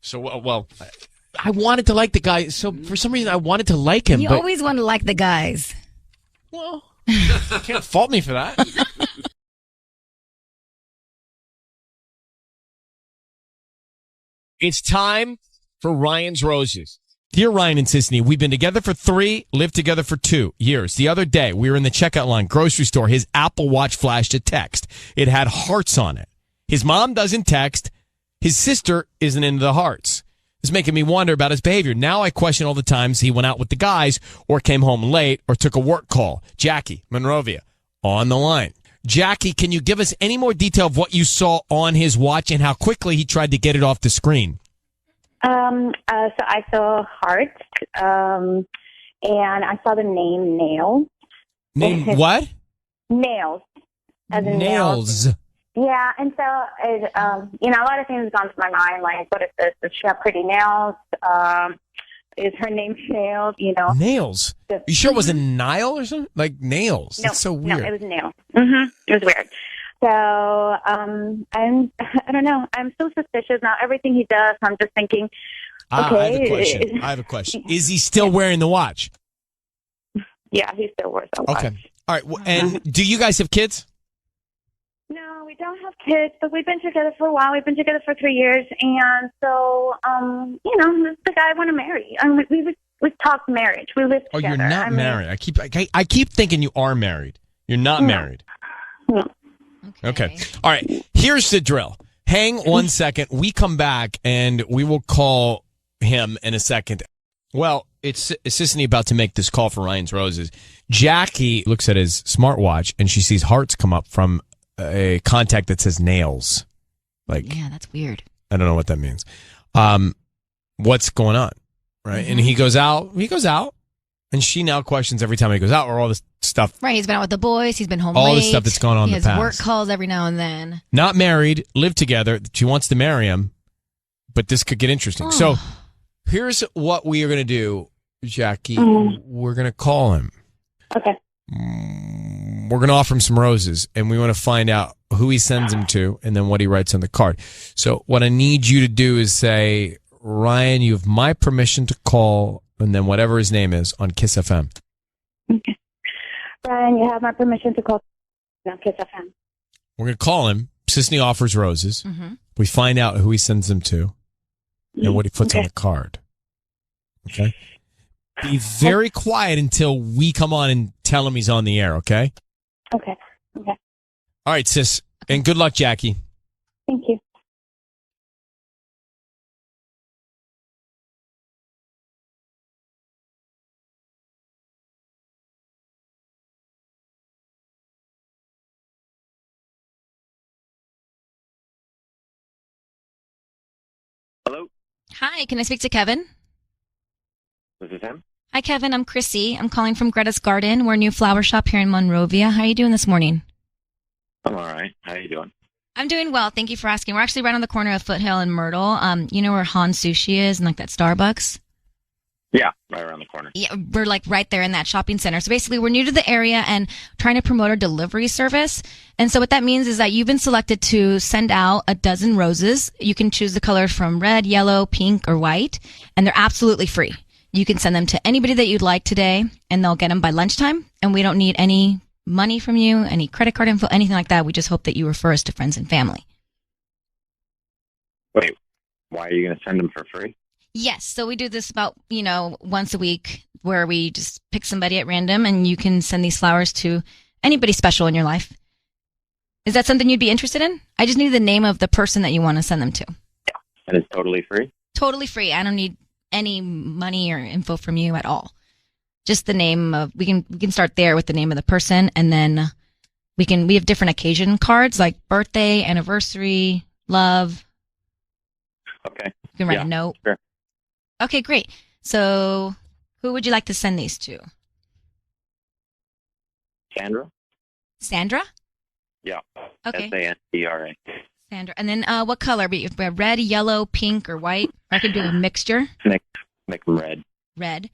S1: So, well, I wanted to like the guy. So, for some reason, I wanted to like him.
S20: You
S1: but
S20: always want to like the guys.
S1: Well, you can't fault me for that. It's time for Ryan's Roses. Dear Ryan and Sisney, we've been together for 3, lived together for 2 years. The other day, we were in the checkout line, grocery store. His Apple Watch flashed a text. It had hearts on it. His mom doesn't text. His sister isn't into the hearts. It's making me wonder about his behavior. Now I question all the times he went out with the guys or came home late or took a work call. Jackie, Monrovia, on the line. Jackie, can you give us any more detail of what you saw on his watch and how quickly he tried to get it off the screen?
S6: So I saw hearts, and I saw the name Nails.
S1: Name what?
S6: Nails. As in
S1: Nails.
S6: Yeah, and so, a lot of things gone to my mind, like, what is this? Does she have pretty nails? Is her name Nails?
S1: Nails? You sure it wasn't Nile or something? Like Nails.
S6: No,
S1: That's so weird.
S6: No, it was Nails. It was weird. So, I don't know. I'm so suspicious now. Everything he does, I'm just thinking, okay.
S1: I have a question. Is he still wearing the watch?
S6: Yeah, he still wears the watch.
S1: Okay. All right. Well, and do you guys have kids?
S6: No, we don't have kids, but we've been together for a while. We've been together for 3 years, and so, this is the guy I want to marry. We've talked marriage. We live together.
S1: Oh, you're not married. I keep thinking you are married. You're not married.
S6: No.
S1: Okay. All right. Here's the drill. Hang 1 second. We come back and we will call him in a second. Well, it's Sisney about to make this call for Ryan's Roses. Jackie looks at his smartwatch and she sees hearts come up from a contact that says Nails.
S3: Yeah, that's weird.
S1: I don't know what that means. What's going on? Right. And he goes out. And she now questions every time he goes out or all this stuff.
S3: Right, he's been out with the boys. He's been home
S1: all
S3: late.
S1: the stuff that's gone on
S3: he
S1: in the
S3: has
S1: past.
S3: work calls every now and then.
S1: Not married, live together. She wants to marry him, but this could get interesting. So here's what we are going to do, Jackie. We're going to call him.
S6: Okay.
S1: We're going to offer him some roses, and we want to find out who he sends them to and then what he writes on the card. So what I need you to do is say, Ryan, you have my permission to call, and then whatever his name is, on KIIS-FM.
S6: Okay. Ryan, you have my permission to call on KIIS-FM.
S1: We're going to call him. Sisney offers roses. We find out who he sends them to and what he puts on the card. Okay? Be very quiet until we come on and tell him he's on the air, okay?
S6: Okay.
S1: All right, sis. And good luck, Jackie.
S6: Thank you.
S19: Hello?
S3: Hi, can I speak to Kevin?
S19: This is him?
S3: Hi, Kevin. I'm Chrissy. I'm calling from Greta's Garden. We're a new flower shop here in Monrovia. How are you doing this morning?
S19: I'm all right. How you doing?
S3: I'm doing well. Thank you for asking. We're actually right on the corner of Foothill and Myrtle. You know where Han Sushi is and like that Starbucks?
S19: Yeah, right around the corner.
S3: Yeah, we're like right there in that shopping center. So basically, we're new to the area and trying to promote our delivery service. And so what that means is that you've been selected to send out a dozen roses. You can choose the colors from red, yellow, pink, or white, and they're absolutely free. You can send them to anybody that you'd like today, and they'll get them by lunchtime. And we don't need any money from you, any credit card info, anything like that. We just hope that you refer us to friends and family.
S19: Wait, why are you going to send them for free?
S3: Yes. So we do this about, once a week where we just pick somebody at random and you can send these flowers to anybody special in your life. Is that something you'd be interested in? I just need the name of the person that you want to send them to.
S21: And it's totally free?
S3: Totally free. I don't need any money or info from you at all. Just the name of, we can start there with the name of the person, and then we have different occasion cards like birthday, anniversary, love.
S21: Okay.
S3: You can write a note.
S21: Sure.
S3: Okay, great. So who would you like to send these to?
S21: Sandra?
S3: Sandra?
S21: Yeah.
S3: Okay.
S21: Sandra.
S3: Sandra. And then what color? We have red, yellow, pink, or white? I could do a mixture.
S21: Make them red.
S3: Red.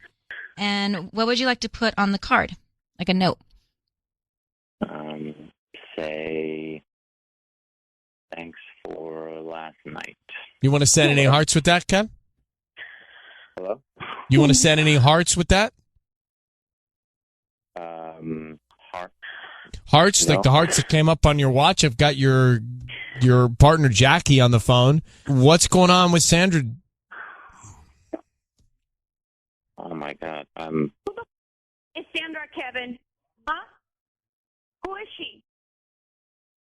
S3: And what would you like to put on the card? Like a note?
S21: Say, thanks for last night.
S1: You want to send any hearts with that, Kev?
S21: Hello?
S1: You want to send any hearts with that?
S21: Heart.
S1: Hearts?
S21: No.
S1: Like the hearts that came up on your watch? I've got your partner, Jackie, on the phone. What's going on with Sandra?
S21: Oh, my God.
S13: It's Sandra, Kevin. Huh? Who is she?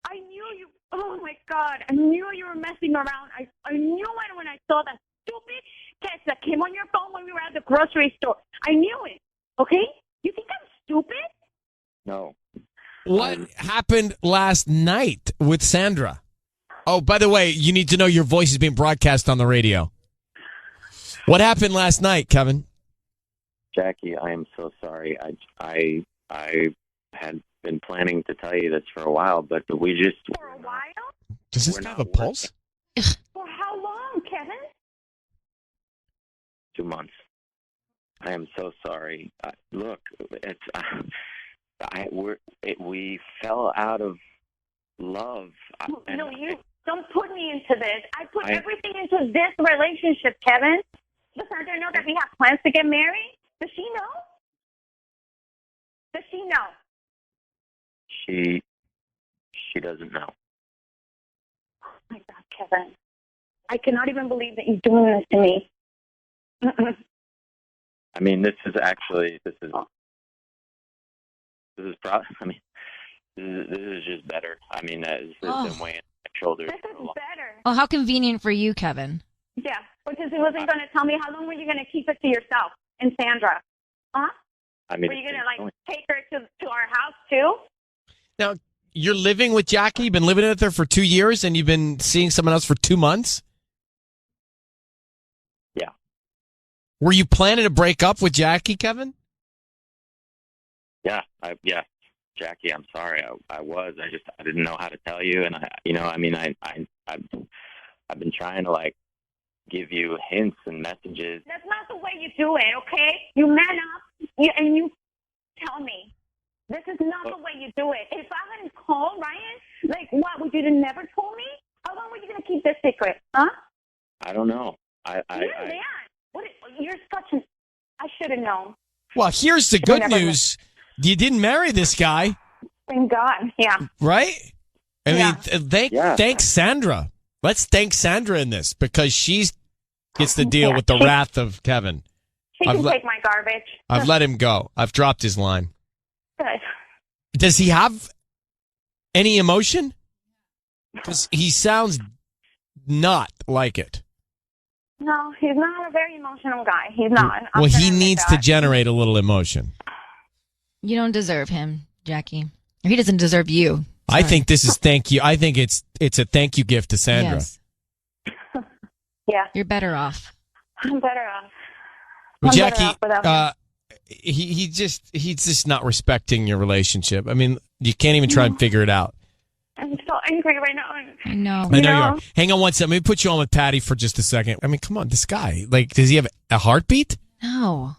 S13: I knew you. Oh, my God. I knew you were messing around. I knew it when I saw that stupid text that came on your phone when we were at the grocery store. I knew it. Okay? You think I'm stupid?
S21: No.
S1: What happened last night with Sandra? Oh, by the way, you need to know your voice is being broadcast on the radio. What happened last night, Kevin?
S21: Jackie, I am so sorry. I had been planning to tell you this for a while, but we just...
S13: For a while?
S1: Does this guy have a pulse?
S13: For how long, Kevin?
S21: 2 months. I am so sorry. Look, it's... we fell out of love.
S13: No, you don't put me into this. I put everything into this relationship, Kevin. Does Sandra know that we have plans to get married? Does she know? Does she know?
S21: She doesn't know.
S13: Oh my God, Kevin. I cannot even believe that you're doing this to me.
S21: I mean, this is just better. I mean, this has been weighing on my shoulders.
S13: This is better.
S3: Oh, how convenient for you, Kevin.
S13: Yeah, because he wasn't going to tell me. How long were you going to keep it to yourself and Sandra? Huh?
S21: I mean,
S13: were you going to take her to our house too?
S1: Now, you're living with Jackie. You've been living with her for 2 years, and you've been seeing someone else for 2 months?
S21: Yeah.
S1: Were you planning to break up with Jackie, Kevin?
S21: Yeah. Jackie, I'm sorry. I was. I didn't know how to tell you, and I've been trying to give you hints and messages.
S13: That's not the way you do it, okay? You man up and you tell me. This is not the way you do it. If I hadn't called Ryan, what? Would you have never told me? How long were you going to keep this secret, huh?
S21: I don't know.
S13: You're such an... I should have known.
S1: Well, here's the good news. You didn't marry this guy.
S13: Thank God, yeah.
S1: Right? I mean, thanks Sandra. Let's thank Sandra in this, because she gets to deal with the wrath of Kevin.
S13: She can take my garbage.
S1: I've let him go. I've dropped his line.
S13: Good.
S1: Does he have any emotion? Because he sounds not like it.
S13: No, he's not a very emotional guy. He's not.
S1: Well, he needs to generate a little emotion.
S3: You don't deserve him, Jackie. Or he doesn't deserve you.
S1: Sorry. I think this is thank you. I think it's a thank you gift to Sandra.
S3: Yes.
S13: Yeah.
S3: You're better off.
S13: I'm better off.
S1: Well,
S13: I'm
S1: Jackie,
S13: better off without him.
S1: he's just not respecting your relationship. I mean, you can't even try and figure it out.
S13: I'm so angry right now.
S3: I know.
S1: I know you are. Hang on one second. Let me put you on with Patty for just a second. I mean, come on, this guy. Does he have a heartbeat?
S3: No.